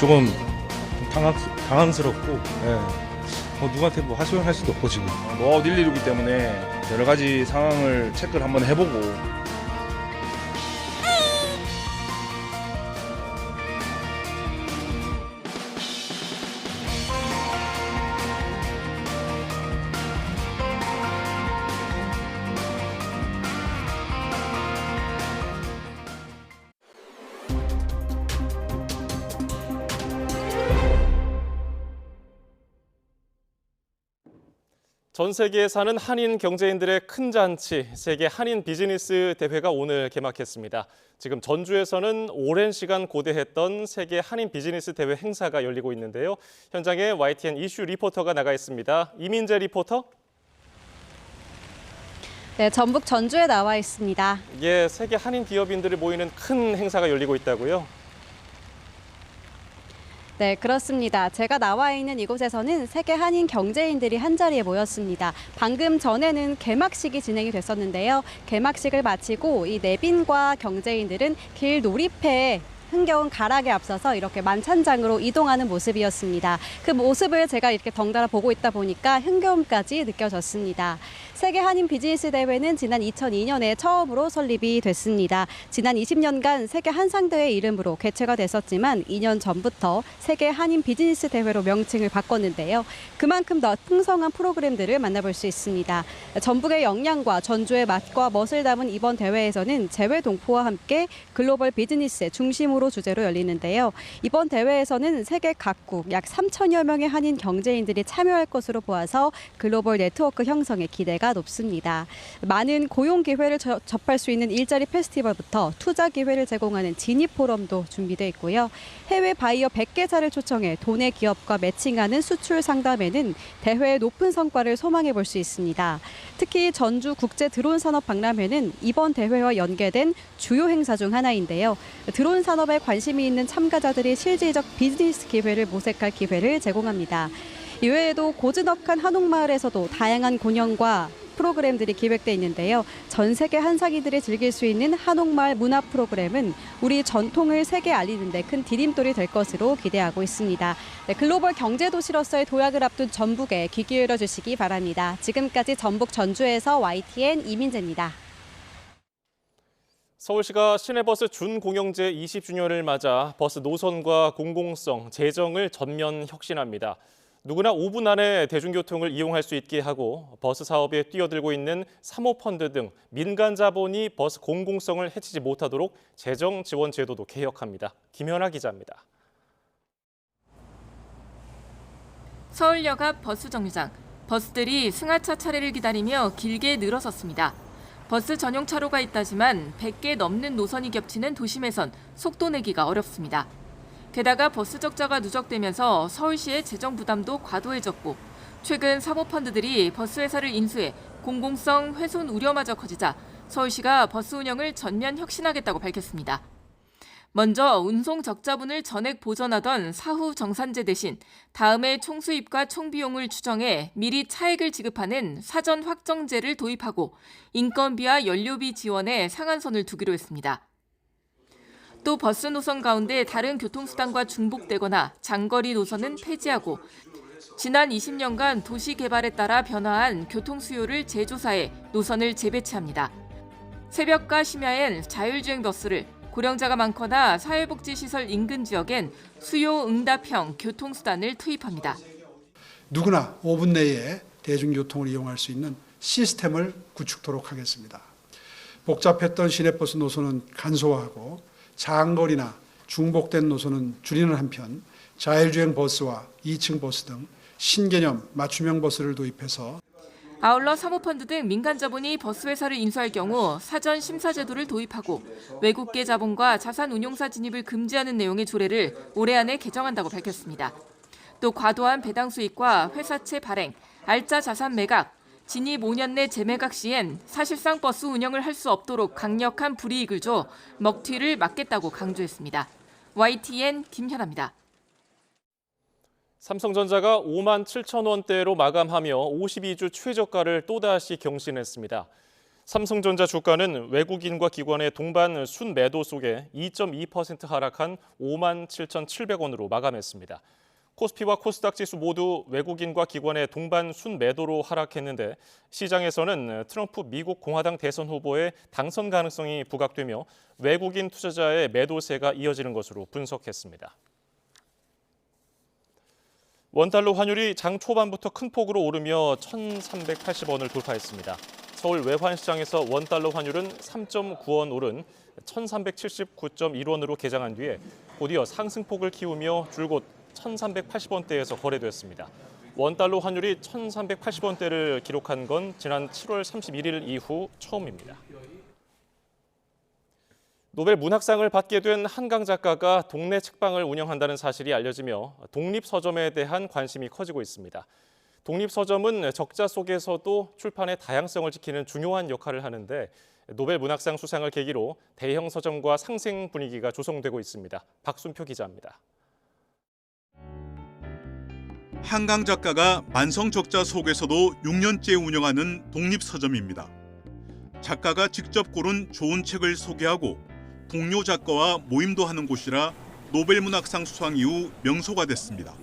조금 당황스럽고, 누구한테 뭐 하소연할 수도 없고 지금 노아웃 1-2루기 때문에 여러 가지 상황을 체크를 한번 해보고. 전 세계에 사는 한인 경제인들의 큰 잔치, 세계 한인 비즈니스 대회가 오늘 개막했습니다. 지금 전주에서는 오랜 시간 고대했던 세계 한인 비즈니스 대회 행사가 열리고 있는데요. 현장에 YTN 이슈 리포터가 나가 있습니다. 이민재 리포터. 네, 전북 전주에 나와 있습니다. 예, 세계 한인 기업인들이 모이는 큰 행사가 열리고 있다고요? 네, 그렇습니다. 제가 나와 있는 이곳에서는 세계 한인 경제인들이 한자리에 모였습니다. 방금 전에는 개막식이 진행이 됐었는데요. 개막식을 마치고 이 내빈과 경제인들은 길 놀이패에 흥겨운 가락에 앞서서 이렇게 만찬장으로 이동하는 모습이었습니다. 그 모습을 제가 이렇게 덩달아 보고 있다 보니까 흥겨움까지 느껴졌습니다. 세계 한인 비즈니스 대회는 지난 2002년에 처음으로 설립이 됐습니다. 지난 20년간 세계 한상대회 이름으로 개최가 됐었지만 2년 전부터 세계 한인 비즈니스 대회로 명칭을 바꿨는데요. 그만큼 더 풍성한 프로그램들을 만나볼 수 있습니다. 전북의 역량과 전주의 맛과 멋을 담은 이번 대회에서는 재외 동포와 함께 글로벌 비즈니스의 중심으로 주제로 열리는데요. 이번 대회에서는 세계 각국 약 3천여 명의 한인 경제인들이 참여할 것으로 보아서 글로벌 네트워크 형성에 기대가 높습니다. 많은 고용 기회를 접할 수 있는 일자리 페스티벌부터 투자 기회를 제공하는 진입 포럼도 준비되어 있고요. 해외 바이어 100개사를 초청해 도내 기업과 매칭하는 수출 상담에는 대회의 높은 성과를 소망해 볼 수 있습니다. 특히 전주 국제 드론 산업 박람회는 이번 대회와 연계된 주요 행사 중 하나인데요. 드론 산업에 관심이 있는 참가자들이 실질적 비즈니스 기회를 모색할 기회를 제공합니다. 이외에도 고즈넉한 한옥마을에서도 다양한 공연과 프로그램들이 기획돼 있는데요. 전 세계 한상인들이 즐길 수 있는 한옥마을 문화 프로그램은 우리 전통을 세계에 알리는 데 큰 디딤돌이 될 것으로 기대하고 있습니다. 네, 글로벌 경제도시로서의 도약을 앞둔 전북에 귀 기울여 주시기 바랍니다. 지금까지 전북 전주에서 YTN 이민재입니다. 서울시가 시내버스 준공영제 20주년을 맞아 버스 노선과 공공성, 재정을 전면 혁신합니다. 누구나 5분 안에 대중교통을 이용할 수 있게 하고 버스 사업에 뛰어들고 있는 사모펀드 등 민간 자본이 버스 공공성을 해치지 못하도록 재정 지원 제도도 개혁합니다. 김현아 기자입니다. 서울역 앞 버스 정류장. 버스들이 승하차 차례를 기다리며 길게 늘어섰습니다. 버스 전용 차로가 있다지만 100개 넘는 노선이 겹치는 도심에선 속도 내기가 어렵습니다. 게다가 버스 적자가 누적되면서 서울시의 재정 부담도 과도해졌고 최근 사모펀드들이 버스 회사를 인수해 공공성 훼손 우려마저 커지자 서울시가 버스 운영을 전면 혁신하겠다고 밝혔습니다. 먼저 운송 적자분을 전액 보전하던 사후 정산제 대신 다음해 총수입과 총비용을 추정해 미리 차액을 지급하는 사전 확정제를 도입하고 인건비와 연료비 지원에 상한선을 두기로 했습니다. 또 버스 노선 가운데 다른 교통수단과 중복되거나 장거리 노선은 폐지하고 지난 20년간 도시 개발에 따라 변화한 교통 수요를 재조사해 노선을 재배치합니다. 새벽과 심야엔 자율주행 버스를, 고령자가 많거나 사회복지시설 인근 지역엔 수요 응답형 교통수단을 투입합니다. 누구나 5분 내에 대중교통을 이용할 수 있는 시스템을 구축토록 하겠습니다. 복잡했던 시내버스 노선은 간소화하고 장거리나 중복된 노선은 줄이는 한편 자율주행 버스와 2층 버스 등 신개념 맞춤형 버스를 도입해서 아울러 사모펀드 등 민간 자본이 버스 회사를 인수할 경우 사전 심사 제도를 도입하고 외국계 자본과 자산 운용사 진입을 금지하는 내용의 조례를 올해 안에 개정한다고 밝혔습니다. 또 과도한 배당 수익과 회사채 발행, 알짜 자산 매각, 진입 5년 내 재매각 시엔 사실상 버스 운영을 할 수 없도록 강력한 불이익을 줘 먹튀를 막겠다고 강조했습니다. YTN 김현아입니다. 삼성전자가 5만 7천 원대로 마감하며 52주 최저가를 또다시 경신했습니다. 삼성전자 주가는 외국인과 기관의 동반 순매도 속에 2.2% 하락한 5만 7,700원으로 마감했습니다. 코스피와 코스닥 지수 모두 외국인과 기관의 동반 순매도로 하락했는데 시장에서는 트럼프 미국 공화당 대선 후보의 당선 가능성이 부각되며 외국인 투자자의 매도세가 이어지는 것으로 분석했습니다. 원달러 환율이 장 초반부터 큰 폭으로 오르며 1,380원을 돌파했습니다. 서울 외환시장에서 원달러 환율은 3.9원 오른 1,379.1원으로 개장한 뒤에 곧이어 상승폭을 키우며 줄곧 1,380원대에서 거래됐습니다. 원달러 환율이 1,380원대를 기록한 건 지난 7월 31일 이후 처음입니다. 노벨 문학상을 받게 된 한강 작가가 동네 책방을 운영한다는 사실이 알려지며 독립서점에 대한 관심이 커지고 있습니다. 독립서점은 적자 속에서도 출판의 다양성을 지키는 중요한 역할을 하는데 노벨 문학상 수상을 계기로 대형 서점과 상생 분위기가 조성되고 있습니다. 박순표 기자입니다. 한강 작가가 만성 적자 속에서도 6년째 운영하는 독립서점입니다. 작가가 직접 고른 좋은 책을 소개하고 동료 작가와 모임도 하는 곳이라 노벨 문학상 수상 이후 명소가 됐습니다.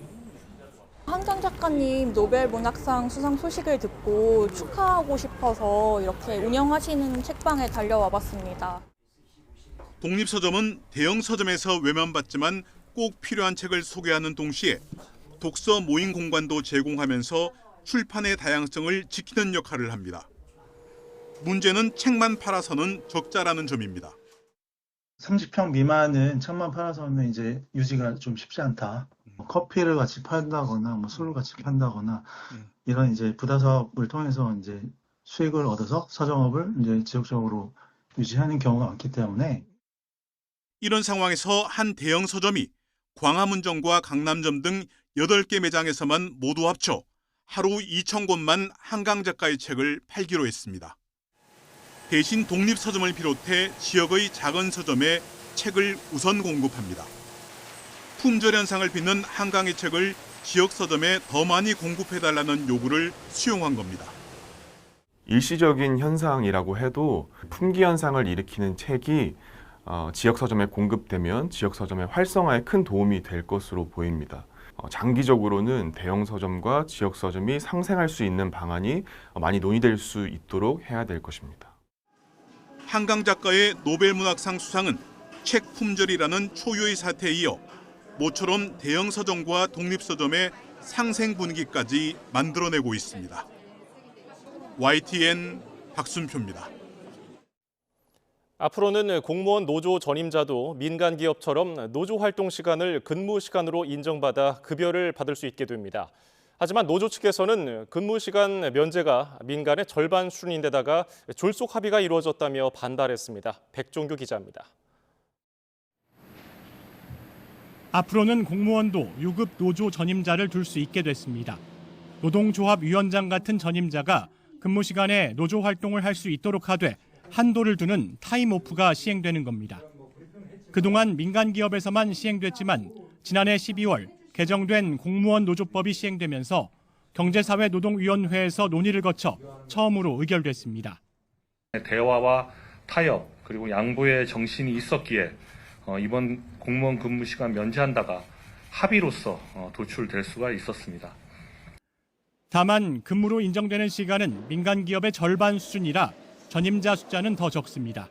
한강 작가님 노벨 문학상 수상 소식을 듣고 축하하고 싶어서 이렇게 운영하시는 책방에 달려와 봤습니다. 독립서점은 대형 서점에서 외면받지만 꼭 필요한 책을 소개하는 동시에 독서 모임 공간도 제공하면서 출판의 다양성을 지키는 역할을 합니다. 문제는 책만 팔아서는 적자라는 점입니다. 30평 미만은 책만 팔아서는 이제 유지가 좀 쉽지 않다. 커피를 같이 판다거나 술을 같이 판다거나 이런 이제 부다 사업을 통해서 이제 수익을 얻어서 서점업을 이제 지속적으로 유지하는 경우가 많기 때문에 이런 상황에서 한 대형 서점이 광화문점과 강남점 등 8개 매장에서만 모두 합쳐 하루 2,000권만 한강 작가의 책을 팔기로 했습니다. 대신 독립서점을 비롯해 지역의 작은 서점에 책을 우선 공급합니다. 품절 현상을 빚는 한강의 책을 지역 서점에 더 많이 공급해달라는 요구를 수용한 겁니다. 일시적인 현상이라고 해도 품귀 현상을 일으키는 책이 지역 서점에 공급되면 지역 서점의 활성화에 큰 도움이 될 것으로 보입니다. 장기적으로는 대형 서점과 지역 서점이 상생할 수 있는 방안이 많이 논의될 수 있도록 해야 될 것입니다. 한강 작가의 노벨 문학상 수상은 책 품절이라는 초유의 사태에 이어 모처럼 대형 서점과 독립서점의 상생 분위기까지 만들어내고 있습니다. YTN 박순표입니다. 앞으로는 공무원 노조 전임자도 민간 기업처럼 노조 활동 시간을 근무 시간으로 인정받아 급여를 받을 수 있게 됩니다. 하지만 노조 측에서는 근무 시간 면제가 민간의 절반 수준인데다가 졸속 합의가 이루어졌다며 반발했습니다. 백종규 기자입니다. 앞으로는 공무원도 유급 노조 전임자를 둘 수 있게 됐습니다. 노동조합위원장 같은 전임자가 근무 시간에 노조 활동을 할 수 있도록 하되 한도를 두는 타임오프가 시행되는 겁니다. 그동안 민간 기업에서만 시행됐지만 지난해 12월 개정된 공무원 노조법이 시행되면서 경제사회노동위원회에서 논의를 거쳐 처음으로 의결됐습니다. 대화와 타협 그리고 양보의 정신이 있었기에 이번 공무원 근무 시간 면제한다가 합의로서 도출될 수가 있었습니다. 다만 근무로 인정되는 시간은 민간 기업의 절반 수준이라 전임자 숫자는 더 적습니다.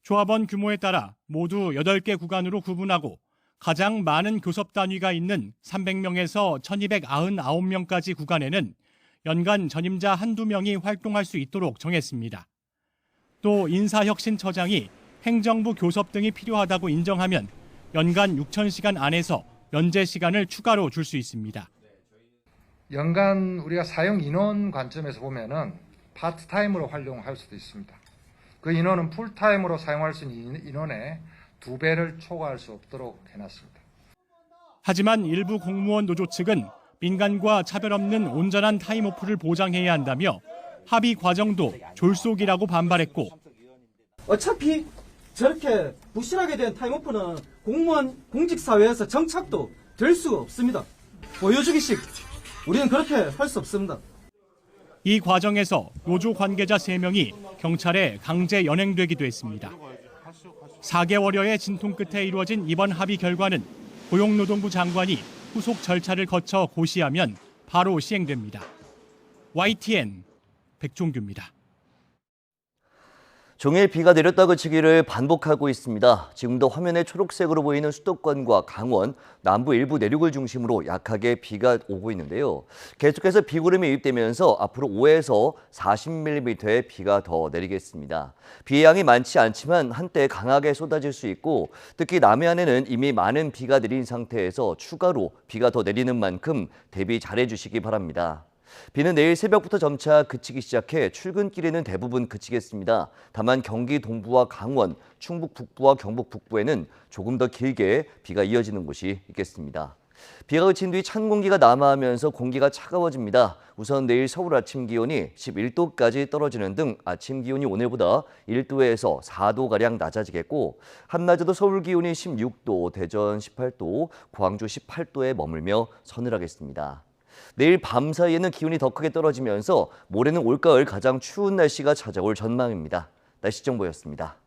조합원 규모에 따라 모두 8개 구간으로 구분하고 가장 많은 교섭 단위가 있는 300명에서 1299명까지 구간에는 연간 전임자 한두 명이 활동할 수 있도록 정했습니다. 또 인사혁신처장이 행정부 교섭 등이 필요하다고 인정하면 연간 6,000시간 안에서 면제 시간을 추가로 줄 수 있습니다. 연간 우리가 사용 인원 관점에서 보면은 파트타임으로 활용할 수도 있습니다. 그 인원은 풀타임으로 사용할 수 있는 인원의 2배를 초과할 수 없도록 해놨습니다. 하지만 일부 공무원 노조 측은 민간과 차별 없는 온전한 타임오프를 보장해야 한다며 합의 과정도 졸속이라고 반발했고 어차피 저렇게 부실하게 된 타임오프는 공무원 공직사회에서 정착도 될 수가 없습니다. 보여주기식 우리는 그렇게 할 수 없습니다. 이 과정에서 노조 관계자 3명이 경찰에 강제 연행되기도 했습니다. 4개월여의 진통 끝에 이루어진 이번 합의 결과는 고용노동부 장관이 후속 절차를 거쳐 고시하면 바로 시행됩니다. YTN 백종규입니다. 종일 비가 내렸다 그치기를 반복하고 있습니다. 지금도 화면에 초록색으로 보이는 수도권과 강원, 남부 일부 내륙을 중심으로 약하게 비가 오고 있는데요. 계속해서 비구름이 유입되면서 앞으로 5에서 40mm의 비가 더 내리겠습니다. 비의 양이 많지 않지만 한때 강하게 쏟아질 수 있고 특히 남해안에는 이미 많은 비가 내린 상태에서 추가로 비가 더 내리는 만큼 대비 잘해 주시기 바랍니다. 비는 내일 새벽부터 점차 그치기 시작해 출근길에는 대부분 그치겠습니다. 다만 경기 동부와 강원, 충북 북부와 경북 북부에는 조금 더 길게 비가 이어지는 곳이 있겠습니다. 비가 그친 뒤 찬 공기가 남하하면서 공기가 차가워집니다. 우선 내일 서울 아침 기온이 11도까지 떨어지는 등 아침 기온이 오늘보다 1도에서 4도가량 낮아지겠고 한낮에도 서울 기온이 16도, 대전 18도, 광주 18도에 머물며 서늘하겠습니다. 내일 밤 사이에는 기온이 더 크게 떨어지면서 모레는 올가을 가장 추운 날씨가 찾아올 전망입니다. 날씨 정보였습니다.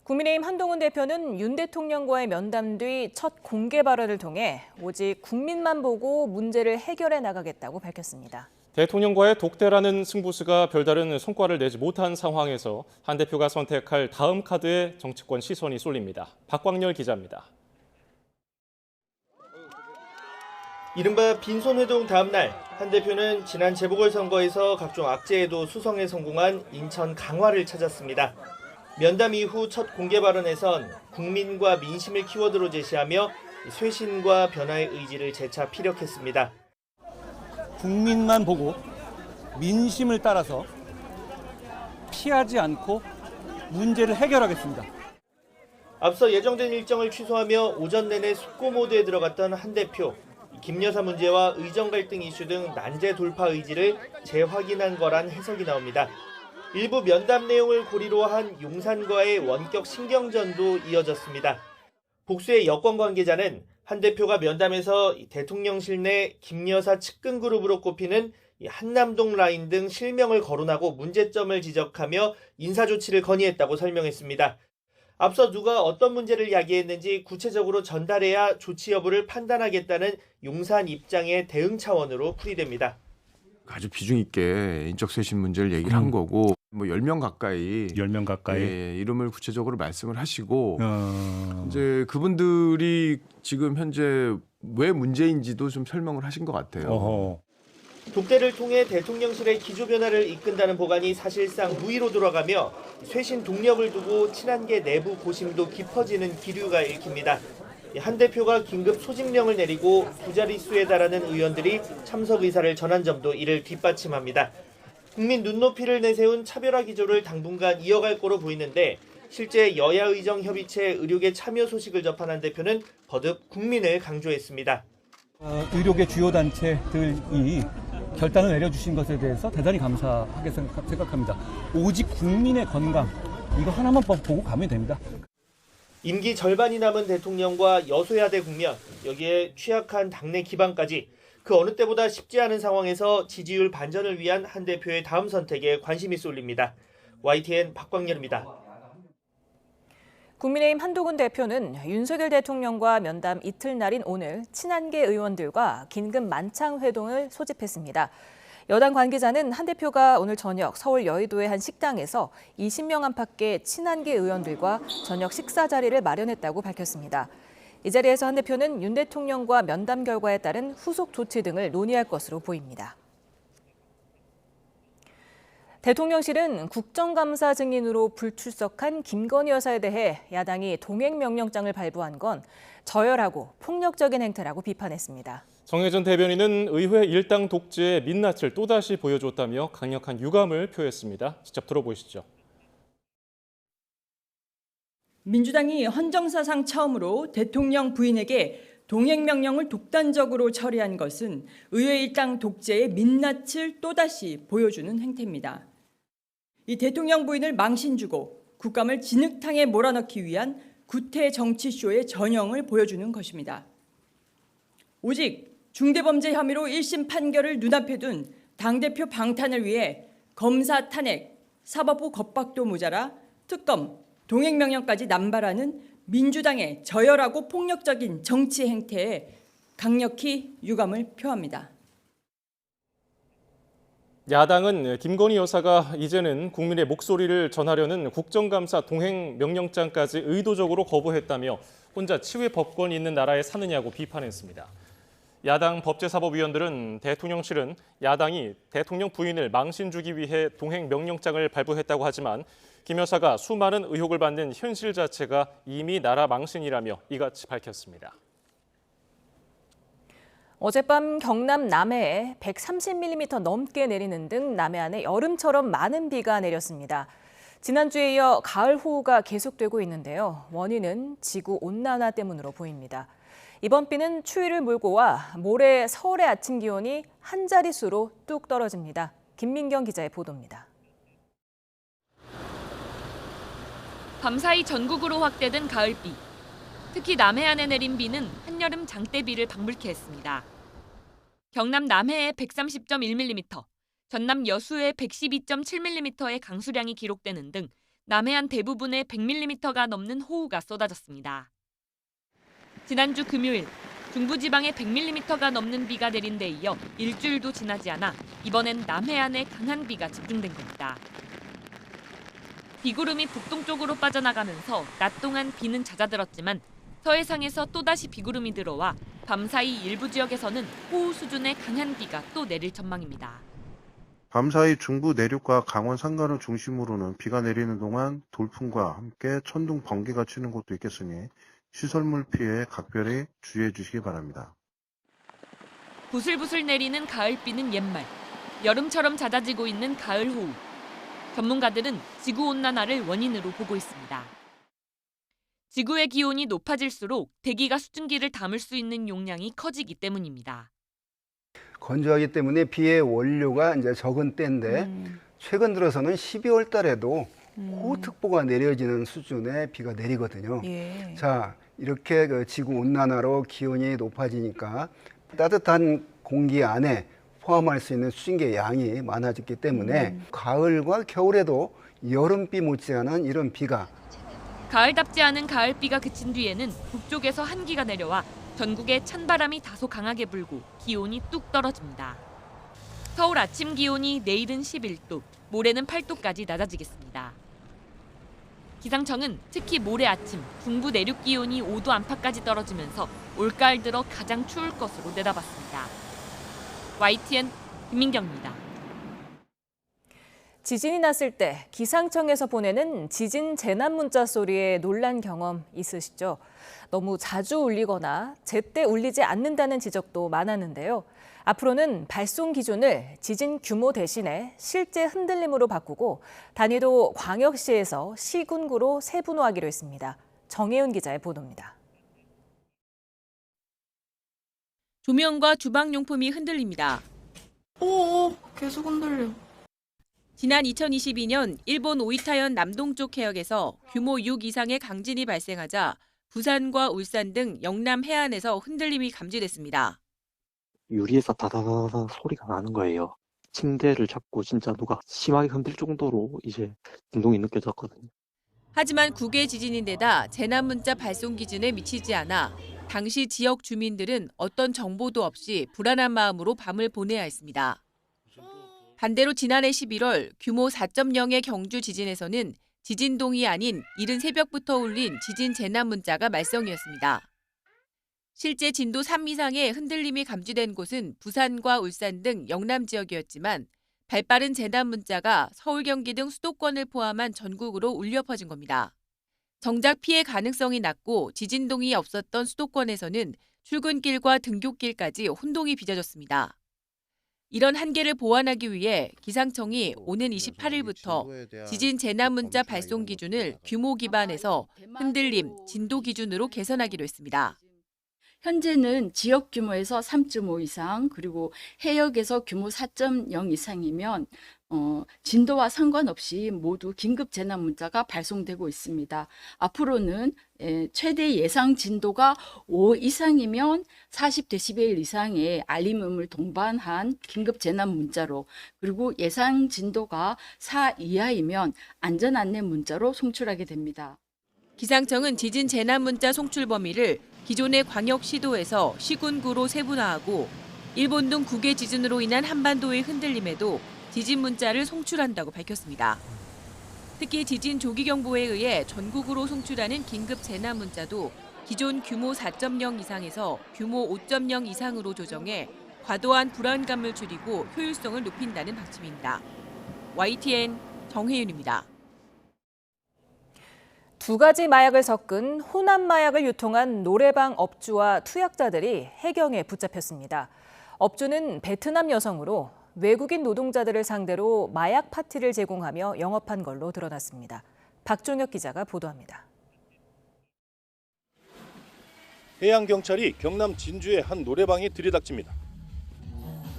국민의힘 한동훈 대표는 윤 대통령과의 면담 뒤 첫 공개 발언을 통해 오직 국민만 보고 문제를 해결해 나가겠다고 밝혔습니다. 대통령과의 독대라는 승부수가 별다른 성과를 내지 못한 상황에서 한 대표가 선택할 다음 카드에 정치권 시선이 쏠립니다. 박광렬 기자입니다. 이른바 빈손회동 다음 날 한 대표는 지난 재보궐선거에서 각종 악재에도 수성에 성공한 인천 강화를 찾았습니다. 면담 이후 첫 공개 발언에선 국민과 민심을 키워드로 제시하며 쇄신과 변화의 의지를 재차 피력했습니다. 국민만 보고 민심을 따라서 피하지 않고 문제를 해결하겠습니다. 앞서 예정된 일정을 취소하며 오전 내내 숙고 모드에 들어갔던 한 대표. 김 여사 문제와 의정 갈등 이슈 등 난제 돌파 의지를 재확인한 거란 해석이 나옵니다. 일부 면담 내용을 고리로 한 용산과의 원격 신경전도 이어졌습니다. 복수의 여권 관계자는 한 대표가 면담에서 대통령실 내 김 여사 측근 그룹으로 꼽히는 한남동 라인 등 실명을 거론하고 문제점을 지적하며 인사조치를 건의했다고 설명했습니다. 앞서 누가 어떤 문제를 야기했는지 구체적으로 전달해야 조치 여부를 판단하겠다는 용산 입장의 대응 차원으로 풀이됩니다. 아주 비중 있게 인적 쇄신 문제를 얘기를 한 거고 뭐 10명 가까이 예, 이름을 구체적으로 말씀을 하시고 이제 그분들이 지금 현재 왜 문제인지도 좀 설명을 하신 것 같아요. 독대를 통해 대통령실의 기조 변화를 이끈다는 보관이 사실상 무의로 돌아가며 쇄신 동력을 두고 친한계 내부 고심도 깊어지는 기류가 읽힙니다. 한 대표가 긴급 소집령을 내리고 두 자릿수에 달하는 의원들이 참석 의사를 전한 점도 이를 뒷받침합니다. 국민 눈높이를 내세운 차별화 기조를 당분간 이어갈 거로 보이는데 실제 여야 의정 협의체 의료계 참여 소식을 접한 한 대표는 거듭 국민을 강조했습니다. 의료계 주요 단체들이 결단을 내려주신 것에 대해서 대단히 감사하게 생각합니다. 오직 국민의 건강 이거 하나만 보고 가면 됩니다. 임기 절반이 남은 대통령과 여소야대 국면, 여기에 취약한 당내 기반까지 그 어느 때보다 쉽지 않은 상황에서 지지율 반전을 위한 한 대표의 다음 선택에 관심이 쏠립니다. YTN 박광렬입니다. 국민의힘 한동훈 대표는 윤석열 대통령과 면담 이틀날인 오늘 친한계 의원들과 긴급 만찬 회동을 소집했습니다. 여당 관계자는 한 대표가 오늘 저녁 서울 여의도의 한 식당에서 20명 안팎의 친한계 의원들과 저녁 식사 자리를 마련했다고 밝혔습니다. 이 자리에서 한 대표는 윤 대통령과 면담 결과에 따른 후속 조치 등을 논의할 것으로 보입니다. 대통령실은 국정감사 증인으로 불출석한 김건희 여사에 대해 야당이 동행명령장을 발부한 건 저열하고 폭력적인 행태라고 비판했습니다. 정혜전 대변인은 의회 일당 독재의 민낯을 또다시 보여줬다며 강력한 유감을 표했습니다. 직접 들어보시죠. 민주당이 헌정사상 처음으로 대통령 부인에게 동행명령을 독단적으로 처리한 것은 의회 일당 독재의 민낯을 또다시 보여주는 행태입니다. 이 대통령 부인을 망신 주고 국감을 진흙탕에 몰아넣기 위한 구태 정치쇼의 전형을 보여주는 것입니다. 오직 중대범죄 혐의로 1심 판결을 눈앞에 둔 당대표 방탄을 위해 검사 탄핵, 사법부 겁박도 모자라 특검, 동행명령까지 남발하는 민주당의 저열하고 폭력적인 정치 행태에 강력히 유감을 표합니다. 야당은 김건희 여사가 이제는 국민의 목소리를 전하려는 국정감사 동행명령장까지 의도적으로 거부했다며 혼자 치외 법권이 있는 나라에 사느냐고 비판했습니다. 야당 법제사법위원들은 대통령실은 야당이 대통령 부인을 망신 주기 위해 동행명령장을 발부했다고 하지만 김 여사가 수많은 의혹을 받는 현실 자체가 이미 나라 망신이라며 이같이 밝혔습니다. 어젯밤 경남 남해에 130mm 넘게 내리는 등 남해안에 여름처럼 많은 비가 내렸습니다. 지난주에 이어 가을 호우가 계속되고 있는데요. 원인은 지구온난화 때문으로 보입니다. 이번 비는 추위를 몰고 와 모레 서울의 아침 기온이 한 자릿수로 뚝 떨어집니다. 김민경 기자의 보도입니다. 밤사이 전국으로 확대된 가을비. 특히 남해안에 내린 비는 한여름 장대비를 방불케 했습니다. 경남 남해에 130.1mm, 전남 여수에 112.7mm의 강수량이 기록되는 등 남해안 대부분에 100mm가 넘는 호우가 쏟아졌습니다. 지난주 금요일 중부지방에 100mm가 넘는 비가 내린 데 이어 일주일도 지나지 않아 이번엔 남해안에 강한 비가 집중된 겁니다. 비구름이 북동쪽으로 빠져나가면서 낮 동안 비는 잦아들었지만 서해상에서 또다시 비구름이 들어와 밤사이 일부 지역에서는 호우 수준의 강한 비가 또 내릴 전망입니다. 밤사이 중부 내륙과 강원 산간을 중심으로는 비가 내리는 동안 돌풍과 함께 천둥, 번개가 치는 곳도 있겠으니 시설물 피해에 각별히 주의해 주시기 바랍니다. 부슬부슬 내리는 가을비는 옛말, 여름처럼 잦아지고 있는 가을 호우. 전문가들은 지구온난화를 원인으로 보고 있습니다. 지구의 기온이 높아질수록 대기가 수증기를 담을 수 있는 용량이 커지기 때문입니다. 건조하기 때문에 비의 원료가 이제 적은 때인데 최근 들어서는 12월 달에도 호우특보가 내려지는 수준의 비가 내리거든요. 예. 자, 이렇게 지구 온난화로 기온이 높아지니까 따뜻한 공기 안에 포함할 수 있는 수증기의 양이 많아졌기 때문에 가을과 겨울에도 여름비 못지않은 이런 비가 가을답지 않은 가을비가 그친 뒤에는 북쪽에서 한기가 내려와 전국에 찬바람이 다소 강하게 불고 기온이 뚝 떨어집니다. 서울 아침 기온이 내일은 11도, 모레는 8도까지 낮아지겠습니다. 기상청은 특히 모레 아침 중부 내륙 기온이 5도 안팎까지 떨어지면서 올가을 들어 가장 추울 것으로 내다봤습니다. YTN 김민경입니다. 지진이 났을 때 기상청에서 보내는 지진 재난 문자 소리에 놀란 경험 있으시죠? 너무 자주 울리거나 제때 울리지 않는다는 지적도 많았는데요. 앞으로는 발송 기준을 지진 규모 대신에 실제 흔들림으로 바꾸고 단위도 광역시에서 시군구로 세분화하기로 했습니다. 정혜윤 기자의 보도입니다. 조명과 주방용품이 흔들립니다. 계속 흔들려. 지난 2022년 일본 오이타현 남동쪽 해역에서 규모 6 이상의 강진이 발생하자 부산과 울산 등 영남 해안에서 흔들림이 감지됐습니다. 유리에서 다다다다 소리가 나는 거예요. 침대를 잡고 진짜 누가 심하게 흔들 정도로 이제 진동이 느껴졌거든요. 하지만 국외 지진인데다 재난 문자 발송 기준에 미치지 않아 당시 지역 주민들은 어떤 정보도 없이 불안한 마음으로 밤을 보내야 했습니다. 반대로 지난해 11월 규모 4.0의 경주 지진에서는 지진동이 아닌 이른 새벽부터 울린 지진 재난 문자가 말썽이었습니다. 실제 진도 3 이상의 흔들림이 감지된 곳은 부산과 울산 등 영남 지역이었지만 발빠른 재난 문자가 서울, 경기 등 수도권을 포함한 전국으로 울려 퍼진 겁니다. 정작 피해 가능성이 낮고 지진동이 없었던 수도권에서는 출근길과 등굣길까지 혼동이 빚어졌습니다. 이런 한계를 보완하기 위해 기상청이 오는 28일부터 지진 재난 문자 발송 기준을 규모 기반에서 흔들림, 진도 기준으로 개선하기로 했습니다. 현재는 지역 규모에서 3.5 이상 그리고 해역에서 규모 4.0 이상이면 진도와 상관없이 모두 긴급 재난 문자가 발송되고 있습니다. 앞으로는 최대 예상 진도가 5 이상이면 40데시벨 이상의 알림음을 동반한 긴급 재난 문자로, 그리고 예상 진도가 4 이하이면 안전 안내 문자로 송출하게 됩니다. 기상청은 지진 재난 문자 송출 범위를 기존의 광역시도에서 시군구로 세분화하고 일본 등 국외 지진으로 인한 한반도의 흔들림에도 지진 문자를 송출한다고 밝혔습니다. 특히 지진 조기경보에 의해 전국으로 송출하는 긴급 재난 문자도 기존 규모 4.0 이상에서 규모 5.0 이상으로 조정해 과도한 불안감을 줄이고 효율성을 높인다는 방침입니다. YTN 정혜윤입니다. 2가지 마약을 섞은 혼합 마약을 유통한 노래방 업주와 투약자들이 해경에 붙잡혔습니다. 업주는 베트남 여성으로 외국인 노동자들을 상대로 마약 파티를 제공하며 영업한 걸로 드러났습니다. 박종혁 기자가 보도합니다. 해양경찰이 경남 진주의 한 노래방에 들이닥칩니다.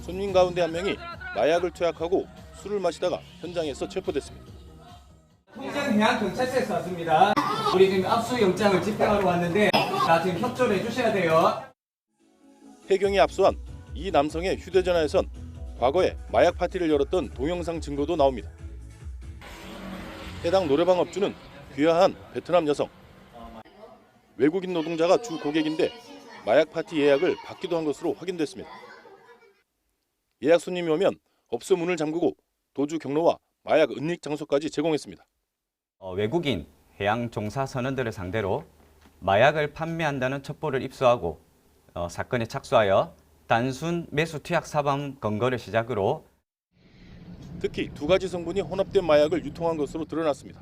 손님 가운데 한 명이 마약을 투약하고 술을 마시다가 현장에서 체포됐습니다. 통영해양경찰서에서 왔습니다. 우리 지금 압수영장을 집행하러 왔는데 자, 지금 협조를 해주셔야 돼요. 해경이 압수한 이 남성의 휴대전화에선 과거에 마약 파티를 열었던 동영상 증거도 나옵니다. 해당 노래방 업주는 귀화한 베트남 여성. 외국인 노동자가 주 고객인데 마약 파티 예약을 받기도 한 것으로 확인됐습니다. 예약 손님이 오면 업소 문을 잠그고 도주 경로와 마약 은닉 장소까지 제공했습니다. 외국인 해양 종사 선원들을 상대로 마약을 판매한다는 첩보를 입수하고 사건에 착수하여 단순 매수 투약 사범 검거를 시작으로 특히 2가지 성분이 혼합된 마약을 유통한 것으로 드러났습니다.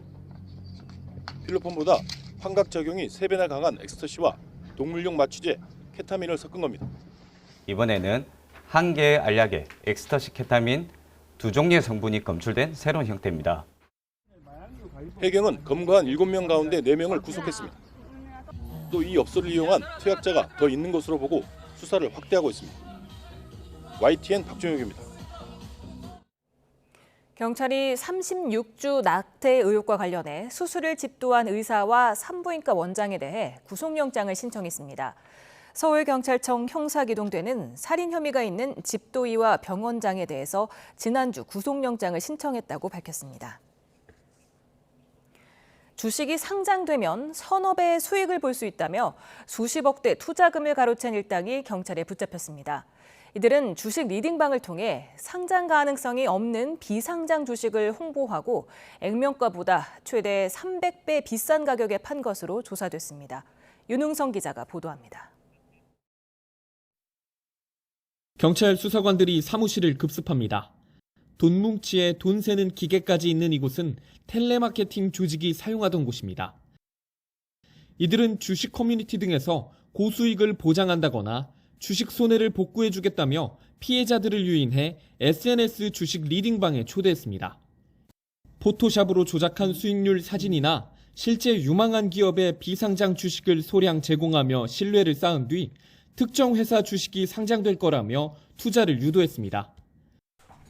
필로폰보다 환각 작용이 3배나 강한 엑스터시와 동물용 마취제, 케타민을 섞은 겁니다. 이번에는 한 개의 알약에 엑스터시 케타민 2종류의 성분이 검출된 새로운 형태입니다. 해경은 검거한 7명 가운데 4명을 구속했습니다. 또 이 업소를 이용한 투약자가 더 있는 것으로 보고 수사를 확대하고 있습니다. YTN 박종혁입니다. 경찰이 36주 낙태 의혹과 관련해 수술을 집도한 의사와 산부인과 원장에 대해 구속영장을 신청했습니다. 서울경찰청 형사기동대는 살인 혐의가 있는 집도의와 병원장에 대해서 지난주 구속영장을 신청했다고 밝혔습니다. 주식이 상장되면 서너 배의 수익을 볼 수 있다며 수십억대 투자금을 가로챈 일당이 경찰에 붙잡혔습니다. 이들은 주식 리딩방을 통해 상장 가능성이 없는 비상장 주식을 홍보하고 액면가보다 최대 300배 비싼 가격에 판 것으로 조사됐습니다. 윤흥성 기자가 보도합니다. 경찰 수사관들이 사무실을 급습합니다. 돈 뭉치에 돈 세는 기계까지 있는 이곳은 텔레마케팅 조직이 사용하던 곳입니다. 이들은 주식 커뮤니티 등에서 고수익을 보장한다거나 주식 손해를 복구해주겠다며 피해자들을 유인해 SNS 주식 리딩방에 초대했습니다. 포토샵으로 조작한 수익률 사진이나 실제 유망한 기업의 비상장 주식을 소량 제공하며 신뢰를 쌓은 뒤 특정 회사 주식이 상장될 거라며 투자를 유도했습니다.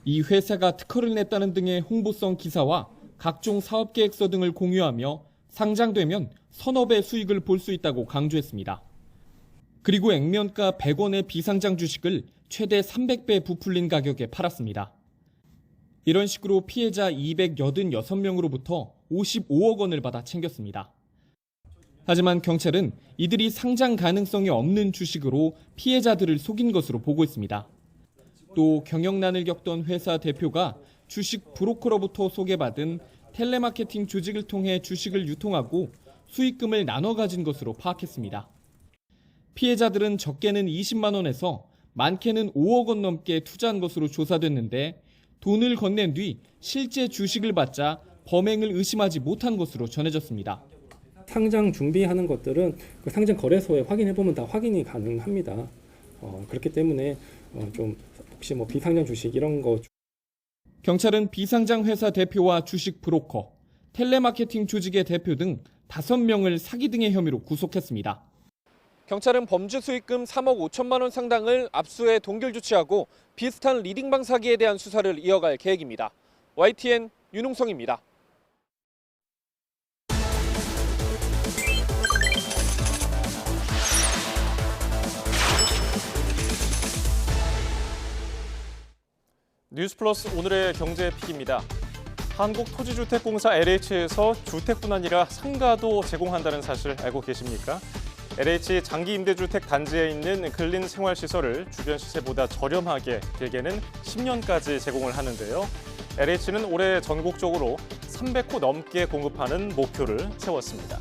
이 회사가 특허를 냈다는 등의 홍보성 기사와 각종 사업계획서 등을 공유하며 상장되면 서너 배 수익을 볼 수 있다고 강조했습니다. 그리고 액면가 100원의 비상장 주식을 최대 300배 부풀린 가격에 팔았습니다. 이런 식으로 피해자 286명으로부터 55억 원을 받아 챙겼습니다. 하지만 경찰은 이들이 상장 가능성이 없는 주식으로 피해자들을 속인 것으로 보고 있습니다. 또 경영난을 겪던 회사 대표가 주식 브로커로부터 소개받은 텔레마케팅 조직을 통해 주식을 유통하고 수익금을 나눠 가진 것으로 파악했습니다. 피해자들은 적게는 20만 원에서 많게는 5억 원 넘게 투자한 것으로 조사됐는데 돈을 건넨 뒤 실제 주식을 받자 범행을 의심하지 못한 것으로 전해졌습니다. 상장 준비하는 것들은 그 상장 거래소에 확인해보면 다 확인이 가능합니다. 그렇기 때문에 좀 혹시 뭐 비상장 주식 이런 거. 경찰은 비상장 회사 대표와 주식 브로커, 텔레마케팅 조직의 대표 등 5명을 사기 등의 혐의로 구속했습니다. 경찰은 범죄 수익금 3억 5천만 원 상당을 압수해 동결 조치하고 비슷한 리딩방 사기에 대한 수사를 이어갈 계획입니다. YTN 윤웅성입니다. 뉴스플러스 오늘의 경제 픽입니다. 한국토지주택공사 LH에서 주택뿐 아니라 상가도 제공한다는 사실 알고 계십니까? LH 장기 임대주택 단지에 있는 근린 생활시설을 주변 시세보다 저렴하게 길게는 10년까지 제공을 하는데요. LH는 올해 전국적으로 300호 넘게 공급하는 목표를 세웠습니다.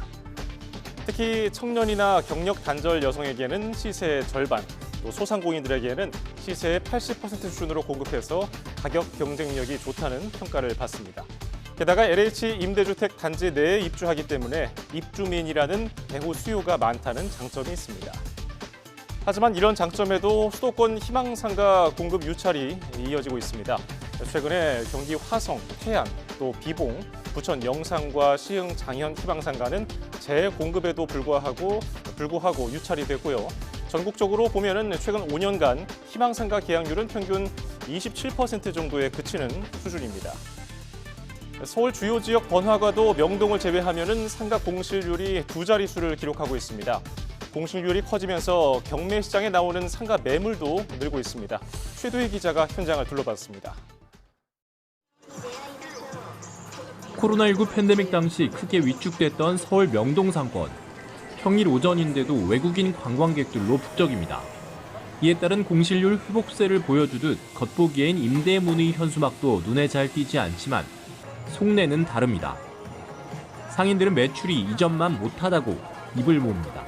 특히 청년이나 경력 단절 여성에게는 시세의 절반, 또 소상공인들에게는 시세의 80% 수준으로 공급해서 가격 경쟁력이 좋다는 평가를 받습니다. 게다가 LH 임대주택 단지 내에 입주하기 때문에 입주민이라는 배후 수요가 많다는 장점이 있습니다. 하지만 이런 장점에도 수도권 희망상가 공급 유찰이 이어지고 있습니다. 최근에 경기 화성, 태안, 또 비봉, 부천 영상과 시흥 장현 희망상가는 재공급에도 불구하고 유찰이 되고요. 전국적으로 보면은 최근 5년간 희망상가 계약률은 평균 27% 정도에 그치는 수준입니다. 서울 주요 지역 번화가도 명동을 제외하면은 상가 공실률이 2자릿수를 기록하고 있습니다. 공실률이 커지면서 경매 시장에 나오는 상가 매물도 늘고 있습니다. 최도희 기자가 현장을 둘러봤습니다. 코로나19 팬데믹 당시 크게 위축됐던 서울 명동 상권. 평일 오전인데도 외국인 관광객들로 북적입니다. 이에 따른 공실률 회복세를 보여주듯 겉보기엔 임대 문의 현수막도 눈에 잘 띄지 않지만 속내는 다릅니다. 상인들은 매출이 이전만 못하다고 입을 모읍니다.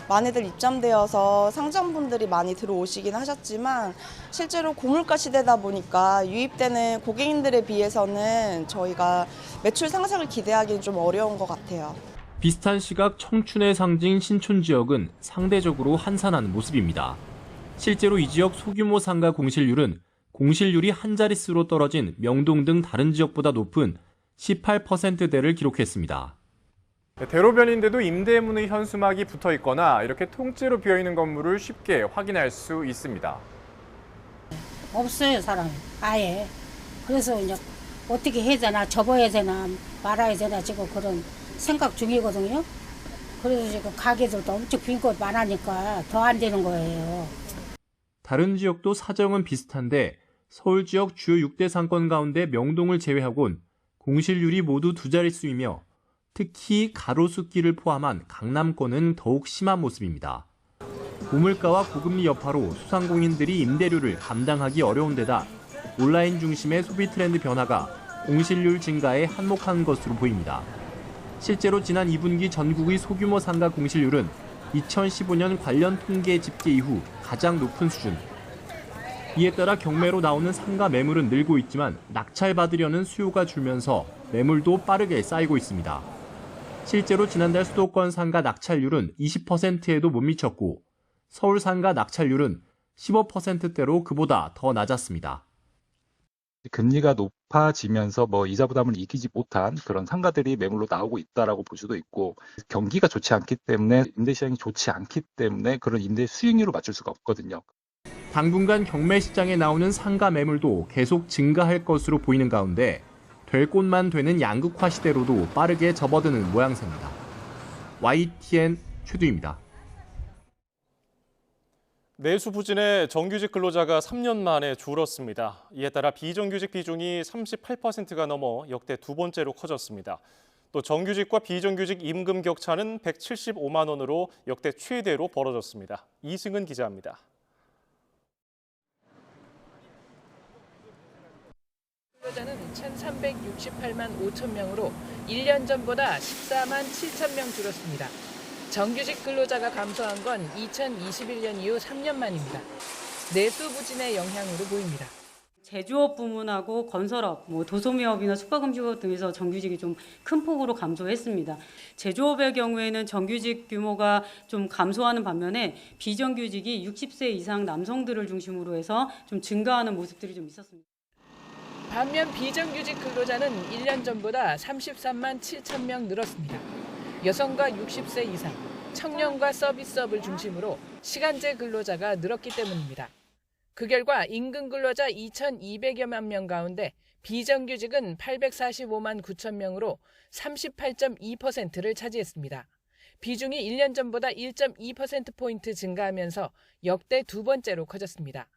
많이들 입점되어서 상점분들이 많이 들어오시긴 하셨지만 실제로 고물가 시대다 보니까 유입되는 고객님들에 비해서는 저희가 매출 상승을 기대하기는 좀 어려운 것 같아요. 비슷한 시각 청춘의 상징 신촌 지역은 상대적으로 한산한 모습입니다. 실제로 이 지역 소규모 상가 공실률은 공실률이 한 자릿수로 떨어진 명동 등 다른 지역보다 높은 18%대를 기록했습니다. 대로변인데도 임대문의 현수막이 붙어 있거나 이렇게 통째로 비어 있는 건물을 쉽게 확인할 수 있습니다. 없어요, 사람이. 아예. 그래서 이제 어떻게 해야 되나, 접어야 되나, 말아야 되나 지금 그런 생각 중이거든요. 그래서 지금 가게들도 엄청 빈 곳 많으니까 더 안 되는 거예요. 다른 지역도 사정은 비슷한데 서울 지역 주요 6대 상권 가운데 명동을 제외하곤 공실률이 모두 2자릿수이며 특히 가로수길을 포함한 강남권은 더욱 심한 모습입니다. 고물가와 고금리 여파로 소상공인들이 임대료를 감당하기 어려운 데다 온라인 중심의 소비 트렌드 변화가 공실률 증가에 한몫한 것으로 보입니다. 실제로 지난 2분기 전국의 소규모 상가 공실률은 2015년 관련 통계 집계 이후 가장 높은 수준. 이에 따라 경매로 나오는 상가 매물은 늘고 있지만 낙찰받으려는 수요가 줄면서 매물도 빠르게 쌓이고 있습니다. 실제로 지난달 수도권 상가 낙찰률은 20%에도 못 미쳤고 서울 상가 낙찰률은 15%대로 그보다 더 낮았습니다. 금리가 높아지면서 이자 부담을 이기지 못한 그런 상가들이 매물로 나오고 있다라고 볼 수도 있고 경기가 좋지 않기 때문에 임대 시장이 좋지 않기 때문에 그런 임대 수익률을 맞출 수가 없거든요. 당분간 경매 시장에 나오는 상가 매물도 계속 증가할 것으로 보이는 가운데 될 곳만 되는 양극화 시대로도 빠르게 접어드는 모양새입니다. YTN 최두입니다. 내수 부진의 정규직 근로자가 3년 만에 줄었습니다. 이에 따라 비정규직 비중이 38%가 넘어 역대 두 번째로 커졌습니다. 또 정규직과 비정규직 임금 격차는 175만 원으로 역대 최대로 벌어졌습니다. 이승은 기자입니다. 1,368만 5천 명으로 1년 전보다 14만 7천 명 줄었습니다. 정규직 근로자가 감소한 건 2021년 이후 3년 만입니다. 내수 부진의 영향으로 보입니다. 제조업 부문하고 건설업, 도소매업이나 숙박음식업 등에서 정규직이 좀 큰 폭으로 감소했습니다. 제조업의 경우에는 정규직 규모가 좀 감소하는 반면에 비정규직이 60세 이상 남성들을 중심으로 해서 좀 증가하는 모습들이 좀 있었습니다. 반면 비정규직 근로자는 1년 전보다 33만 7천 명 늘었습니다. 여성과 60세 이상, 청년과 서비스업을 중심으로 시간제 근로자가 늘었기 때문입니다. 그 결과 임금 근로자 2,200여만 명 가운데 비정규직은 845만 9천 명으로 38.2%를 차지했습니다. 비중이 1년 전보다 1.2%포인트 증가하면서 역대 두 번째로 커졌습니다.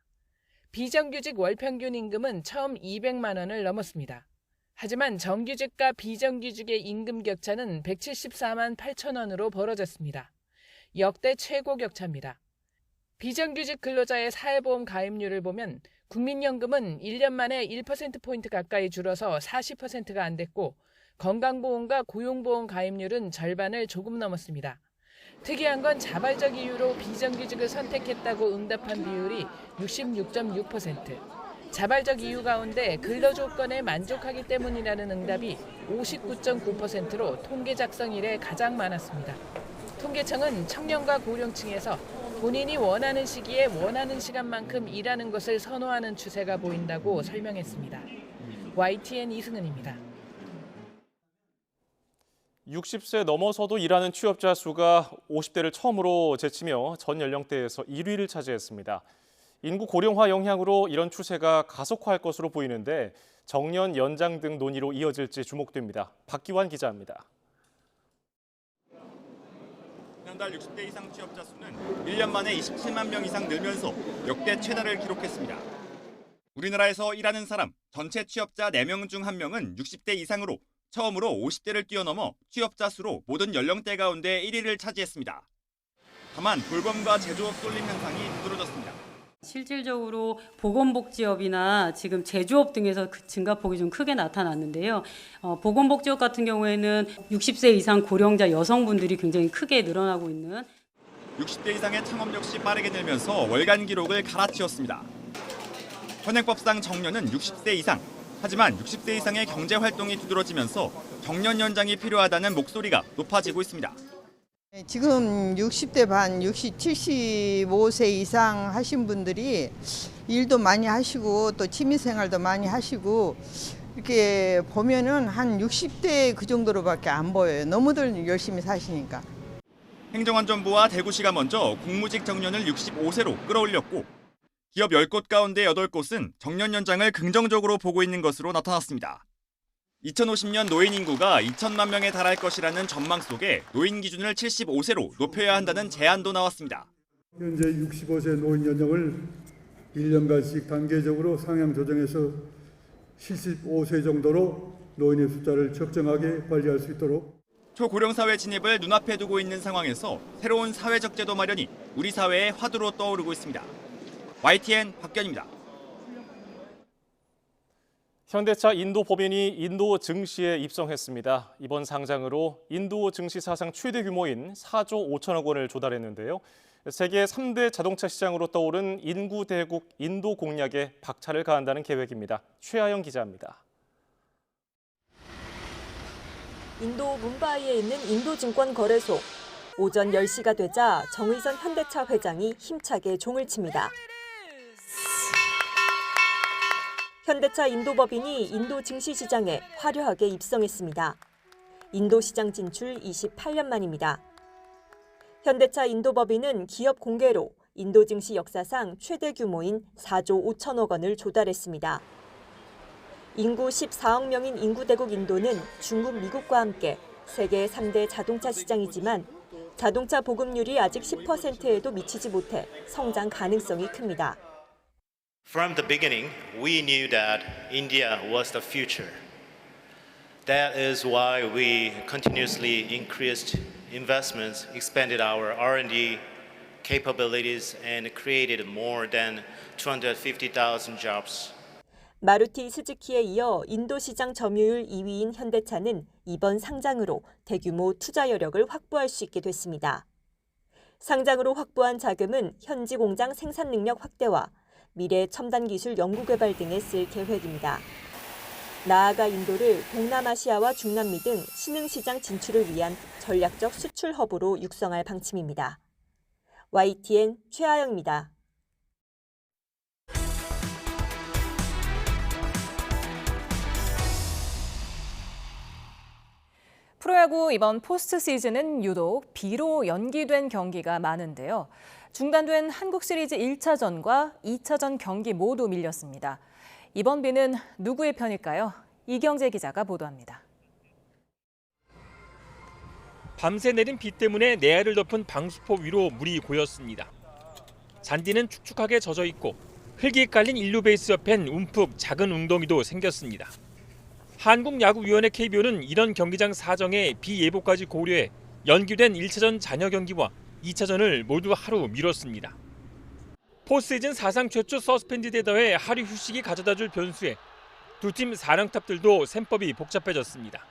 비정규직 월평균 임금은 처음 200만 원을 넘었습니다. 하지만 정규직과 비정규직의 임금 격차는 174만 8천 원으로 벌어졌습니다. 역대 최고 격차입니다. 비정규직 근로자의 사회보험 가입률을 보면 국민연금은 1년 만에 1%포인트 가까이 줄어서 40%가 안 됐고 건강보험과 고용보험 가입률은 절반을 조금 넘었습니다. 특이한 건 자발적 이유로 비정규직을 선택했다고 응답한 비율이 66.6%, 자발적 이유 가운데 근로조건에 만족하기 때문이라는 응답이 59.9%로 통계 작성 이래 가장 많았습니다. 통계청은 청년과 고령층에서 본인이 원하는 시기에 원하는 시간만큼 일하는 것을 선호하는 추세가 보인다고 설명했습니다. YTN 이승은입니다. 60세 넘어서도 일하는 취업자 수가 50대를 처음으로 제치며 전 연령대에서 1위를 차지했습니다. 인구 고령화 영향으로 이런 추세가 가속화할 것으로 보이는데 정년 연장 등 논의로 이어질지 주목됩니다. 박기환 기자입니다. 지난달 60대 이상 취업자 수는 1년 만에 27만 명 이상 늘면서 역대 최다를 기록했습니다. 우리나라에서 일하는 사람 전체 취업자 4명 중 1명은 60대 이상으로 처음으로 50대를 뛰어넘어 취업자 수로 모든 연령대 가운데 1위를 차지했습니다. 다만 돌봄과 제조업 쏠림 현상이 두드러졌습니다. 실질적으로 보건복지업이나 지금 제조업 등에서 증가폭이 좀 크게 나타났는데요. 보건복지업 같은 경우에는 60세 이상 고령자 여성분들이 굉장히 크게 늘어나고 있는 60대 이상의 창업 역시 빠르게 늘면서 월간 기록을 갈아치웠습니다. 현행법상 정년은 60세 이상, 하지만 60세 이상의 경제활동이 두드러지면서 정년 연장이 필요하다는 목소리가 높아지고 있습니다. 지금 60대 반, 75세 이상 하신 분들이 일도 많이 하시고 또 취미생활도 많이 하시고 이렇게 보면은 한 60대 그 정도로밖에 안 보여요. 너무들 열심히 사시니까. 행정안전부와 대구시가 먼저 공무직 정년을 65세로 끌어올렸고 기업 10곳 가운데 8곳은 정년 연장을 긍정적으로 보고 있는 것으로 나타났습니다. 2050년 노인 인구가 2천만 명에 달할 것이라는 전망 속에 노인 기준을 75세로 높여야 한다는 제안도 나왔습니다. 현재 65세 노인 연장을 1년간씩 단계적으로 상향 조정해서 75세 정도로 노인의 숫자를 적정하게 관리할 수 있도록 초고령 사회 진입을 눈앞에 두고 있는 상황에서 새로운 사회적 제도 마련이 우리 사회의 화두로 떠오르고 있습니다. YTN 박견입니다. 현대차 인도 법인이 인도 증시에 입성했습니다. 이번 상장으로 인도 증시 사상 최대 규모인 4조 5천억 원을 조달했는데요. 세계 3대 자동차 시장으로 떠오른 인구 대국 인도 공략에 박차를 가한다는 계획입니다. 최하영 기자입니다. 인도 뭄바이에 있는 인도증권거래소. 오전 10시가 되자 정의선 현대차 회장이 힘차게 종을 칩니다. 현대차 인도법인이 인도 증시 시장에 화려하게 입성했습니다. 인도 시장 진출 28년 만입니다. 현대차 인도법인은 기업 공개로 인도 증시 역사상 최대 규모인 4조 5천억 원을 조달했습니다. 인구 14억 명인 인구대국 인도는 중국, 미국과 함께 세계 3대 자동차 시장이지만 자동차 보급률이 아직 10%에도 미치지 못해 성장 가능성이 큽니다. From the beginning, we knew that India was the future. That is why we continuously increased investments, expanded our R&D capabilities, and created more than 250,000 jobs. 마루티 스즈키에 이어 인도 시장 점유율 2위인 현대차는 이번 상장으로 대규모 투자 여력을 확보할 수 있게 됐습니다. 상장으로 확보한 자금은 현지 공장 생산 능력 확대와 미래 첨단 기술 연구개발 등에 쓸 계획입니다. 나아가 인도를 동남아시아와 중남미 등 신흥시장 진출을 위한 전략적 수출 허브로 육성할 방침입니다. YTN 최아영입니다. 프로야구 이번 포스트 시즌은 유독 비로 연기된 경기가 많은데요. 중단된 한국 시리즈 1차전과 2차전 경기 모두 밀렸습니다. 이번 비는 누구의 편일까요? 이경재 기자가 보도합니다. 밤새 내린 비 때문에 내야를 덮은 방수포 위로 물이 고였습니다. 잔디는 축축하게 젖어 있고 흙이 깔린 1루 베이스 옆엔 움푹 작은 웅덩이도 생겼습니다. 한국야구위원회 KBO는 이런 경기장 사정에 비 예보까지 고려해 연기된 1차전 잔여 경기와 2차전을 모두 하루 미뤘습니다. 포스트시즌 사상 최초 서스펜디드에 더해 하루 휴식이 가져다줄 변수에 두 팀 사령탑들도 셈법이 복잡해졌습니다.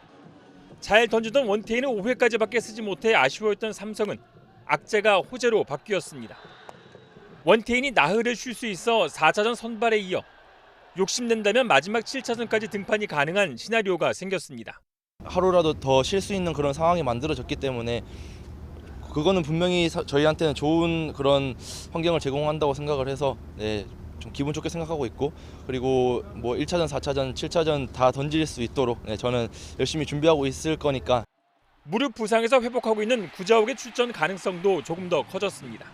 잘 던지던 원태인은 5회까지밖에 쓰지 못해 아쉬워했던 삼성은 악재가 호재로 바뀌었습니다. 원태인이 나흘을 쉴 수 있어 4차전 선발에 이어 욕심낸다면 마지막 7차전까지 등판이 가능한 시나리오가 생겼습니다. 하루라도 더 쉴 수 있는 그런 상황이 만들어졌기 때문에 그거는 분명히 저희한테는 좋은 그런 환경을 제공한다고 생각을 해서 좀 기분 좋게 생각하고 있고, 그리고 뭐 1차전, 4차전, 7차전 다 던질 수 있도록 저는 열심히 준비하고 있을 거니까. 무릎 부상에서 회복하고 있는 구자욱의 출전 가능성도 조금 더 커졌습니다.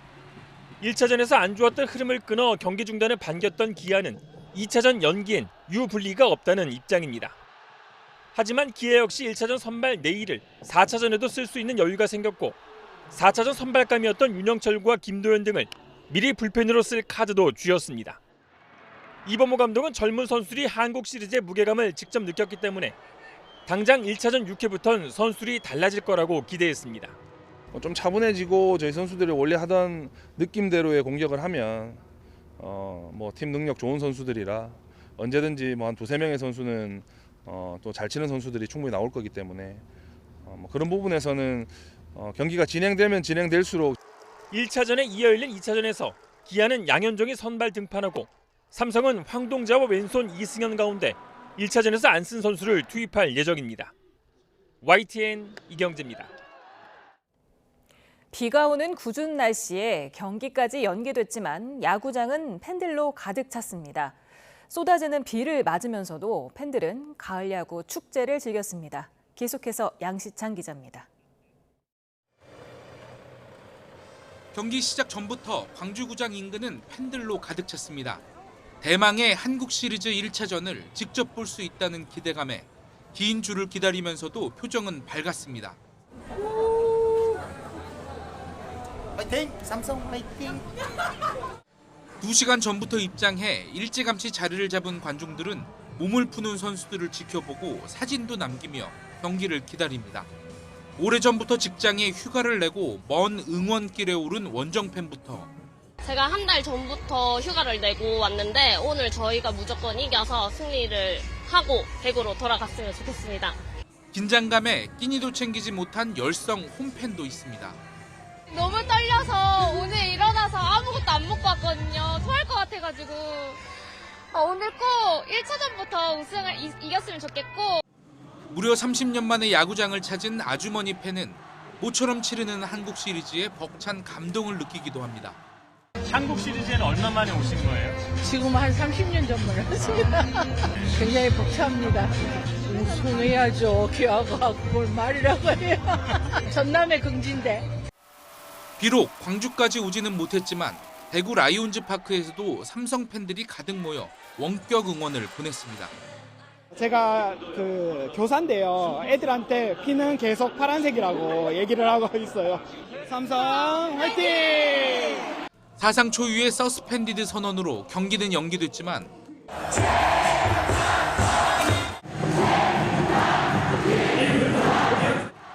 1차전에서 안 좋았던 흐름을 끊어 경기 중단을 반겼던 기아는 2차전 연기엔 유불리가 없다는 입장입니다. 하지만 기아 역시 1차전 선발 내일을 4차전에도 쓸 수 있는 여유가 생겼고 4차전 선발감이었던 윤영철과 김도현 등을 미리 불펜으로 쓸 카드도 쥐었습니다. 이범호 감독은 젊은 선수들이 한국 시리즈의 무게감을 직접 느꼈기 때문에 당장 1차전 6회부터는 선수들이 달라질 거라고 기대했습니다. 좀 차분해지고 저희 선수들이 원래 하던 느낌대로의 공격을 하면 팀 능력 좋은 선수들이라 언제든지 한 2-3명의 선수는 또 잘 치는 선수들이 충분히 나올 거기 때문에 그런 부분에서는 경기가 진행되면 진행될수록 1차전에 이어 열린 2차전에서 기아는 양현종이 선발 등판하고 삼성은 황동자와 왼손 이승현 가운데 1차전에서 안 쓴 선수를 투입할 예정입니다. YTN 이경재입니다. 비가 오는 궂은 날씨에 경기까지 연기됐지만 야구장은 팬들로 가득 찼습니다. 쏟아지는 비를 맞으면서도 팬들은 가을 야구 축제를 즐겼습니다. 계속해서 양시창 기자입니다. 경기 시작 전부터 광주구장 인근은 팬들로 가득 찼습니다. 대망의 한국 시리즈 1차전을 직접 볼 수 있다는 기대감에 긴 줄을 기다리면서도 표정은 밝았습니다. 화이팅! 삼성 화이팅! 2시간 전부터 입장해 일찌감치 자리를 잡은 관중들은 몸을 푸는 선수들을 지켜보고 사진도 남기며 경기를 기다립니다. 오래전부터 직장에 휴가를 내고 먼 응원길에 오른 원정팬부터 제가 한 달 전부터 휴가를 내고 왔는데 오늘 저희가 무조건 이겨서 승리를 하고 대구로 돌아갔으면 좋겠습니다. 긴장감에 끼니도 챙기지 못한 열성 홈팬도 있습니다. 너무 떨려서 오늘 일어나서 아무것도 안 먹고 왔거든요. 토할 것 같아가지고 오늘 꼭 1차전부터 우승을 이겼으면 좋겠고. 무려 30년 만에 야구장을 찾은 아주머니 팬은 모처럼 치르는 한국 시리즈에 벅찬 감동을 느끼기도 합니다. 한국 시리즈에는 얼마 만에 오신 거예요? 지금 한 30년 전만 왔습니다. 굉장히 벅찹니다. 우승해야죠. 기아가 그걸 말이라고 해요. 전남의 긍지인데. 비록 광주까지 오지는 못했지만 대구 라이온즈 파크에서도 삼성 팬들이 가득 모여 원격 응원을 보냈습니다. 제가 교사인데요. 애들한테 피는 계속 파란색이라고 얘기를 하고 있어요. 삼성 화이팅! 사상 초유의 서스펜디드 선언으로 경기는 연기됐지만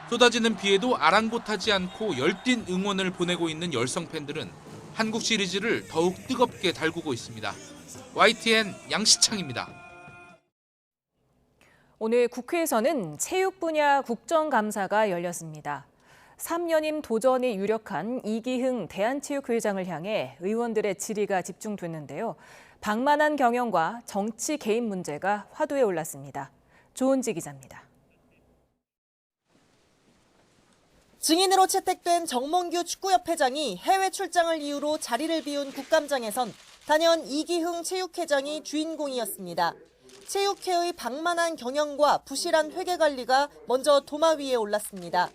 쏟아지는 비에도 아랑곳하지 않고 열띤 응원을 보내고 있는 열성 팬들은 한국 시리즈를 더욱 뜨겁게 달구고 있습니다. YTN 양시창입니다. 오늘 국회에서는 체육 분야 국정감사가 열렸습니다. 3년임 도전이 유력한 이기흥 대한체육회장을 향해 의원들의 질의가 집중됐는데요. 방만한 경영과 정치 개입 문제가 화두에 올랐습니다. 조은지 기자입니다. 증인으로 채택된 정몽규 축구협회장이 해외 출장을 이유로 자리를 비운 국감장에선 단연 이기흥 체육회장이 주인공이었습니다. 체육회의 방만한 경영과 부실한 회계관리가 먼저 도마 위에 올랐습니다.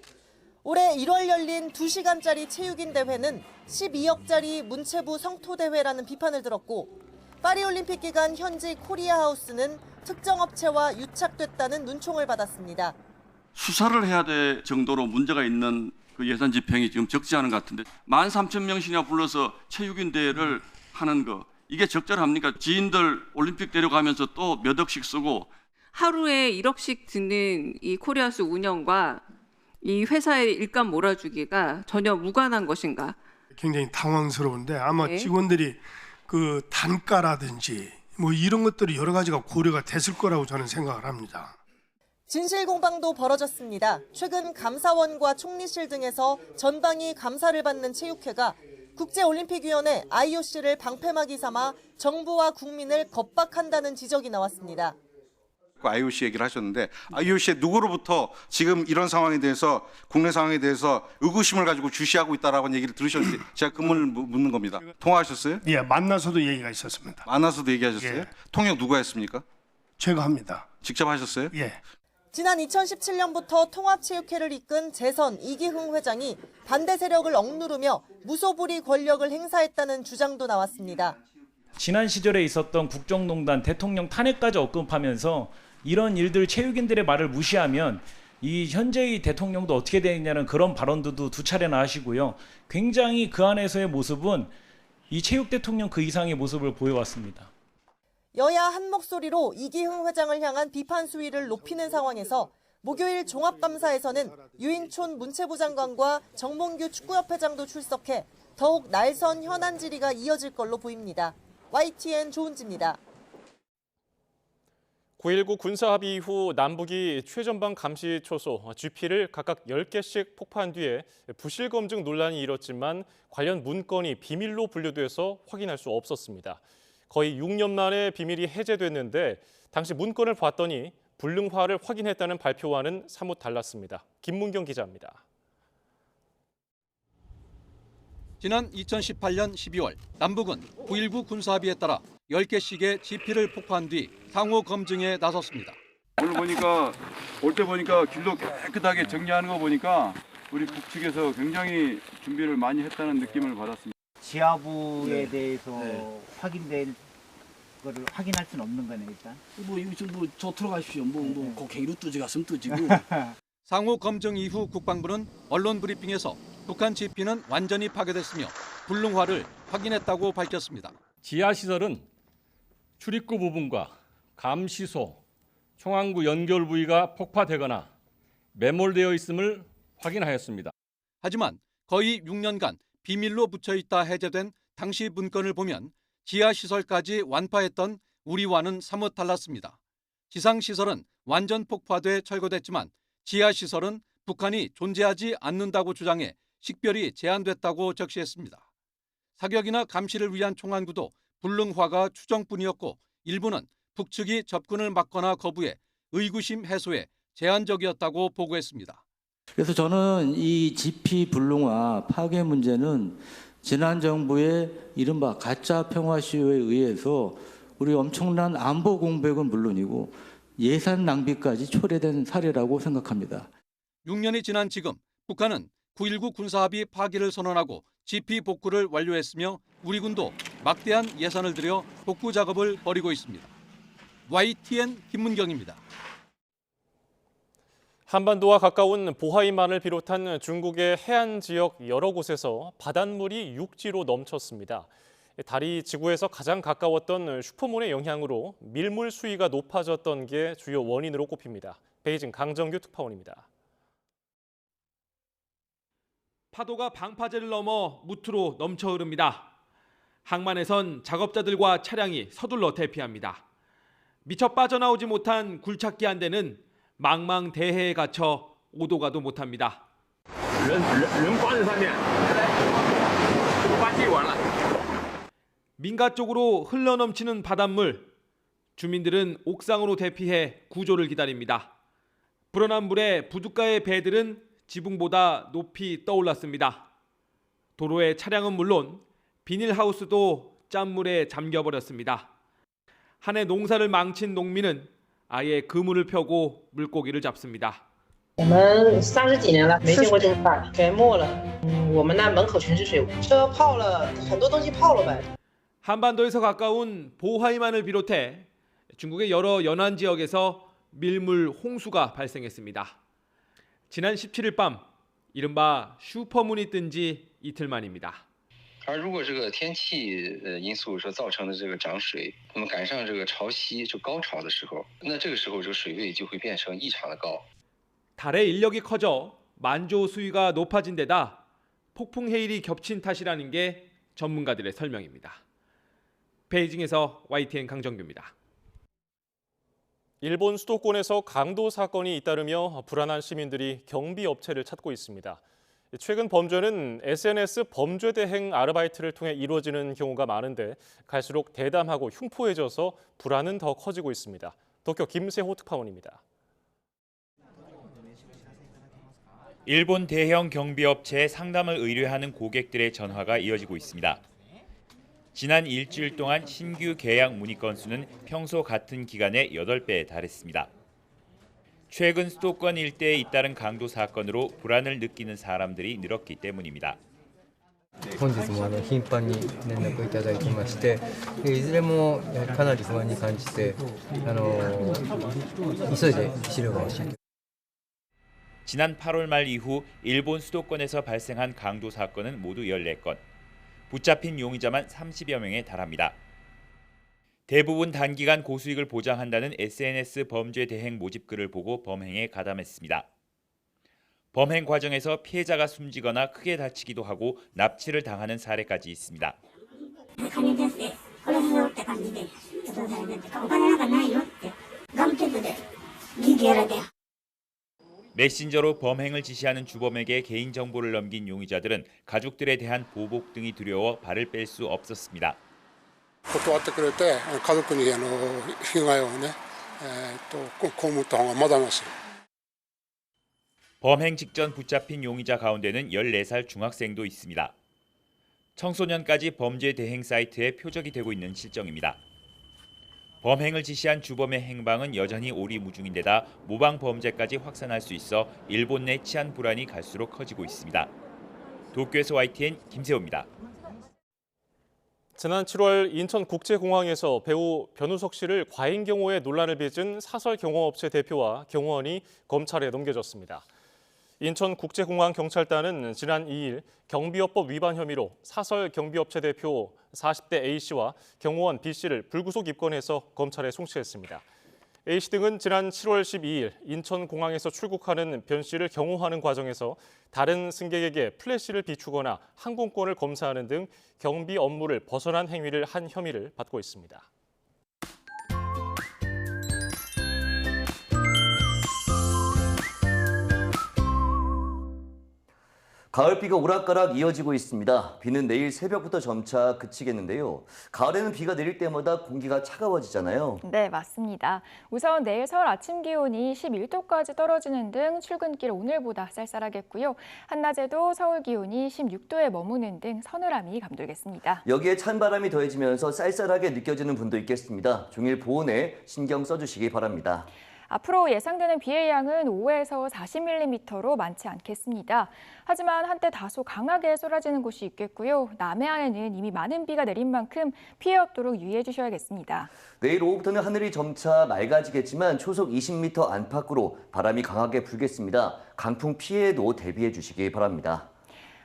올해 1월 열린 2시간짜리 체육인 대회는 12억짜리 문체부 성토대회라는 비판을 들었고 파리올림픽 기간 현지 코리아하우스는 특정 업체와 유착됐다는 눈총을 받았습니다. 수사를 해야 될 정도로 문제가 있는 그 예산 집행이 지금 적지 않은 것 같은데 13,000명씩이나 불러서 체육인 대회를 하는 거 이게 적절합니까? 지인들 올림픽 데려가면서 또 몇 억씩 쓰고 하루에 1억씩 드는 이 코리아하우스 운영과 이 회사의 일감 몰아주기가 전혀 무관한 것인가? 굉장히 당황스러운데 아마 네. 직원들이 그 단가라든지 뭐 이런 것들이 여러 가지가 고려가 됐을 거라고 저는 생각을 합니다. 진실 공방도 벌어졌습니다. 최근 감사원과 총리실 등에서 전방위 감사를 받는 체육회가 국제올림픽위원회 IOC를 방패막이 삼아 정부와 국민을 겁박한다는 지적이 나왔습니다. IOC 얘기를 하셨는데 IOC의 누구로부터 지금 이런 상황에 대해서 국내 상황에 대해서 의구심을 가지고 주시하고 있다라고 얘기를 들으셨는데 제가 그 문을 묻는 겁니다. 통화하셨어요? 예, 만나서도 얘기가 있었습니다. 만나서도 얘기하셨어요? 예. 통역 누가 했습니까? 제가 합니다. 직접 하셨어요? 예. 지난 2017년부터 통합체육회를 이끈 재선 이기흥 회장이 반대 세력을 억누르며 무소불위 권력을 행사했다는 주장도 나왔습니다. 지난 시절에 있었던 국정농단 대통령 탄핵까지 언급하면서 이런 일들 체육인들의 말을 무시하면 이 현재의 대통령도 어떻게 되느냐는 그런 발언들도 두 차례나 하시고요. 굉장히 그 안에서의 모습은 이 체육 대통령 그 이상의 모습을 보여왔습니다. 여야 한 목소리로 이기흥 회장을 향한 비판 수위를 높이는 상황에서 목요일 종합감사에서는 유인촌 문체부 장관과 정몽규 축구협회장도 출석해 더욱 날선 현안 질의가 이어질 걸로 보입니다. YTN 조은지입니다. 9.19 군사합의 이후 남북이 최전방 감시 초소 GP를 각각 10개씩 폭파한 뒤에 부실 검증 논란이 일었지만 관련 문건이 비밀로 분류돼서 확인할 수 없었습니다. 거의 6년 만에 비밀이 해제됐는데 당시 문건을 봤더니 불능화를 확인했다는 발표와는 사뭇 달랐습니다. 김문경 기자입니다. 지난 2018년 12월 남북은 9.19 군사합의에 따라 10개씩의 GP를 폭파한 뒤 상호 검증에 나섰습니다. 오늘 보니까 올 때 보니까 길도 깨끗하게 정리하는 거 보니까 우리 북측에서 굉장히 준비를 많이 했다는 느낌을 받았습니다. 지하부에 대해서 확인될 거를 확인할 수는 없는 거네 일단. 뭐 여기서 저 들어가십시오. 뭐 고개로 뜨지 갔으면 뜨지고. 상호 검증 이후 국방부는 언론 브리핑에서 북한 GP는 완전히 파괴됐으며 불능화를 확인했다고 밝혔습니다. 지하 시설은 출입구 부분과 감시소, 총항구 연결 부위가 폭파되거나 매몰되어 있음을 확인하였습니다. 하지만 거의 6년간 비밀로 붙여있다 해제된 당시 문건을 보면 지하 시설까지 완파했던 우리와는 사뭇 달랐습니다. 지상 시설은 완전 폭파돼 철거됐지만 지하 시설은 북한이 존재하지 않는다고 주장해 식별이 제한됐다고 적시했습니다. 사격이나 감시를 위한 총안구도 불능화가 추정뿐이었고 일부는 북측이 접근을 막거나 거부해 의구심 해소에 제한적이었다고 보고했습니다. 그래서 저는 이 GP 불능화 파괴 문제는 지난 정부의 이른바 가짜 평화시효에 의해서 우리 엄청난 안보 공백은 물론이고 예산 낭비까지 초래된 사례라고 생각합니다. 6년이 지난 지금 북한은 9.19 군사합의 파기를 선언하고 GP 복구를 완료했으며 우리 군도 막대한 예산을 들여 복구 작업을 벌이고 있습니다. YTN 김문경입니다. 한반도와 가까운 보하이만을 비롯한 중국의 해안 지역 여러 곳에서 바닷물이 육지로 넘쳤습니다. 달이 지구에서 가장 가까웠던 슈퍼문의 영향으로 밀물 수위가 높아졌던 게 주요 원인으로 꼽힙니다. 베이징 강정규 특파원입니다. 파도가 방파제를 넘어 무트로 넘쳐 흐릅니다. 항만에선 작업자들과 차량이 서둘러 대피합니다. 미처 빠져나오지 못한 굴착기 한 대는 망망대해에 갇혀 오도 가도 못합니다. 민가 쪽으로 흘러넘치는 바닷물. 주민들은 옥상으로 대피해 구조를 기다립니다. 불어난 물에 부둣가의 배들은 지붕보다 높이 떠올랐습니다. 도로의 차량은 물론 비닐하우스도 짠물에 잠겨버렸습니다. 한 해 농사를 망친 농민은 아예 그물을 펴고 물고기를 잡습니다. 我们30几年了，没见过这么大，全没了。我们那门口全是水，车泡了，很多东西泡了呗。 한반도에서 가까운 보하이만을 비롯해 중국의 여러 연안 지역에서 밀물 홍수가 발생했습니다. 지난 17일 밤 이른바 슈퍼문이 뜬 지 이틀 만입니다. 而如果这个天气因素所造成的这个涨水，那么赶上这个潮汐就高潮的时候，那这个时候这个水位就会变成异常的高。 달의 인력이 커져 만조 수위가 높아진 데다 폭풍 해일이 겹친 탓이라는 게 전문가들의 설명입니다. 베이징에서 YTN 강정규입니다. 일본 수도권에서 강도 사건이 잇따르며 불안한 시민들이 경비 업체를 찾고 있습니다. 최근 범죄는 SNS 범죄 대행 아르바이트를 통해 이루어지는 경우가 많은데 갈수록 대담하고 흉포해져서 불안은 더 커지고 있습니다. 도쿄 김세호 특파원입니다. 일본 대형 경비업체에 상담을 의뢰하는 고객들의 전화가 이어지고 있습니다. 지난 일주일 동안 신규 계약 문의 건수는 평소 같은 기간의 8배에 달했습니다. 최근 수도권 일대에 잇따른 강도 사건으로 불안을 느끼는 사람들이 늘었기 때문입니다. 本日も頻繁に連絡いただいてまして、いずれもかなり不安に感じて、急いで資料が欲しい。 지난 8월 말 이후 일본 수도권에서 발생한 강도 사건은 모두 14건, 붙잡힌 용의자만 30여 명에 달합니다. 대부분 단기간 고수익을 보장한다는 SNS 범죄 대행 모집글을 보고 범행에 가담했습니다. 범행 과정에서 피해자가 숨지거나 크게 다치기도 하고 납치를 당하는 사례까지 있습니다. 메신저로 범행을 지시하는 주범에게 개인정보를 넘긴 용의자들은 가족들에 대한 보복 등이 두려워 발을 뺄 수 없었습니다. 断ってくれて家族に被害をね被った方がまだまし。 범행 직전 붙잡힌 용의자 가운데는 14살 중학생도 있습니다. 청소년까지 범죄 대행 사이트의 표적이 되고 있는 실정입니다. 범행을 지시한 주범의 행방은 여전히 오리무중인데다 모방 범죄까지 확산할 수 있어 일본 내 치안 불안이 갈수록 커지고 있습니다. 도쿄에서 YTN 김세호입니다. 지난 7월 인천국제공항에서 배우 변우석 씨를 과잉 경호에 논란을 빚은 사설경호업체 대표와 경호원이 검찰에 넘겨졌습니다. 인천국제공항 경찰단은 지난 2일 경비업법 위반 혐의로 사설경비업체 대표 40대 A씨와 경호원 B씨를 불구속 입건해서 검찰에 송치했습니다. A씨 등은 지난 7월 12일 인천공항에서 출국하는 변 씨를 경호하는 과정에서 다른 승객에게 플래시를 비추거나 항공권을 검사하는 등 경비 업무를 벗어난 행위를 한 혐의를 받고 있습니다. 가을비가 오락가락 이어지고 있습니다. 비는 내일 새벽부터 점차 그치겠는데요. 가을에는 비가 내릴 때마다 공기가 차가워지잖아요. 네, 맞습니다. 우선 내일 서울 아침 기온이 11도까지 떨어지는 등 출근길 오늘보다 쌀쌀하겠고요. 한낮에도 서울 기온이 16도에 머무는 등 서늘함이 감돌겠습니다. 여기에 찬바람이 더해지면서 쌀쌀하게 느껴지는 분도 있겠습니다. 종일 보온에 신경 써주시기 바랍니다. 앞으로 예상되는 비의 양은 5에서 40mm로 많지 않겠습니다. 하지만 한때 다소 강하게 쏟아지는 곳이 있겠고요. 남해안에는 이미 많은 비가 내린 만큼 피해 없도록 유의해 주셔야겠습니다. 내일 오후부터는 하늘이 점차 맑아지겠지만 초속 20m 안팎으로 바람이 강하게 불겠습니다. 강풍 피해에도 대비해 주시기 바랍니다.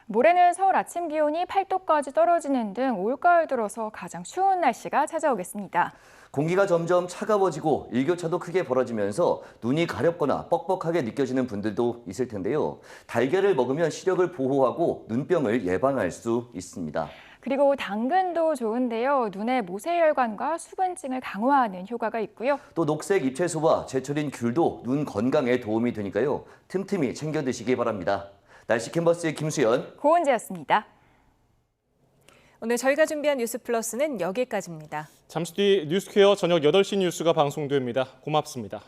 모레는 서울 아침 기온이 8도까지 떨어지는 등 올가을 들어서 가장 추운 날씨가 찾아오겠습니다. 공기가 점점 차가워지고 일교차도 크게 벌어지면서 눈이 가렵거나 뻑뻑하게 느껴지는 분들도 있을 텐데요. 달걀을 먹으면 시력을 보호하고 눈병을 예방할 수 있습니다. 그리고 당근도 좋은데요. 눈의 모세혈관과 수분증을 강화하는 효과가 있고요. 또 녹색 잎채소와 제철인 귤도 눈 건강에 도움이 되니까요. 틈틈이 챙겨 드시기 바랍니다. 날씨 캔버스의 김수연, 고은재였습니다. 오늘 저희가 준비한 뉴스 플러스는 여기까지입니다. 잠시 뒤 뉴스퀘어 저녁 8시 뉴스가 방송됩니다. 고맙습니다.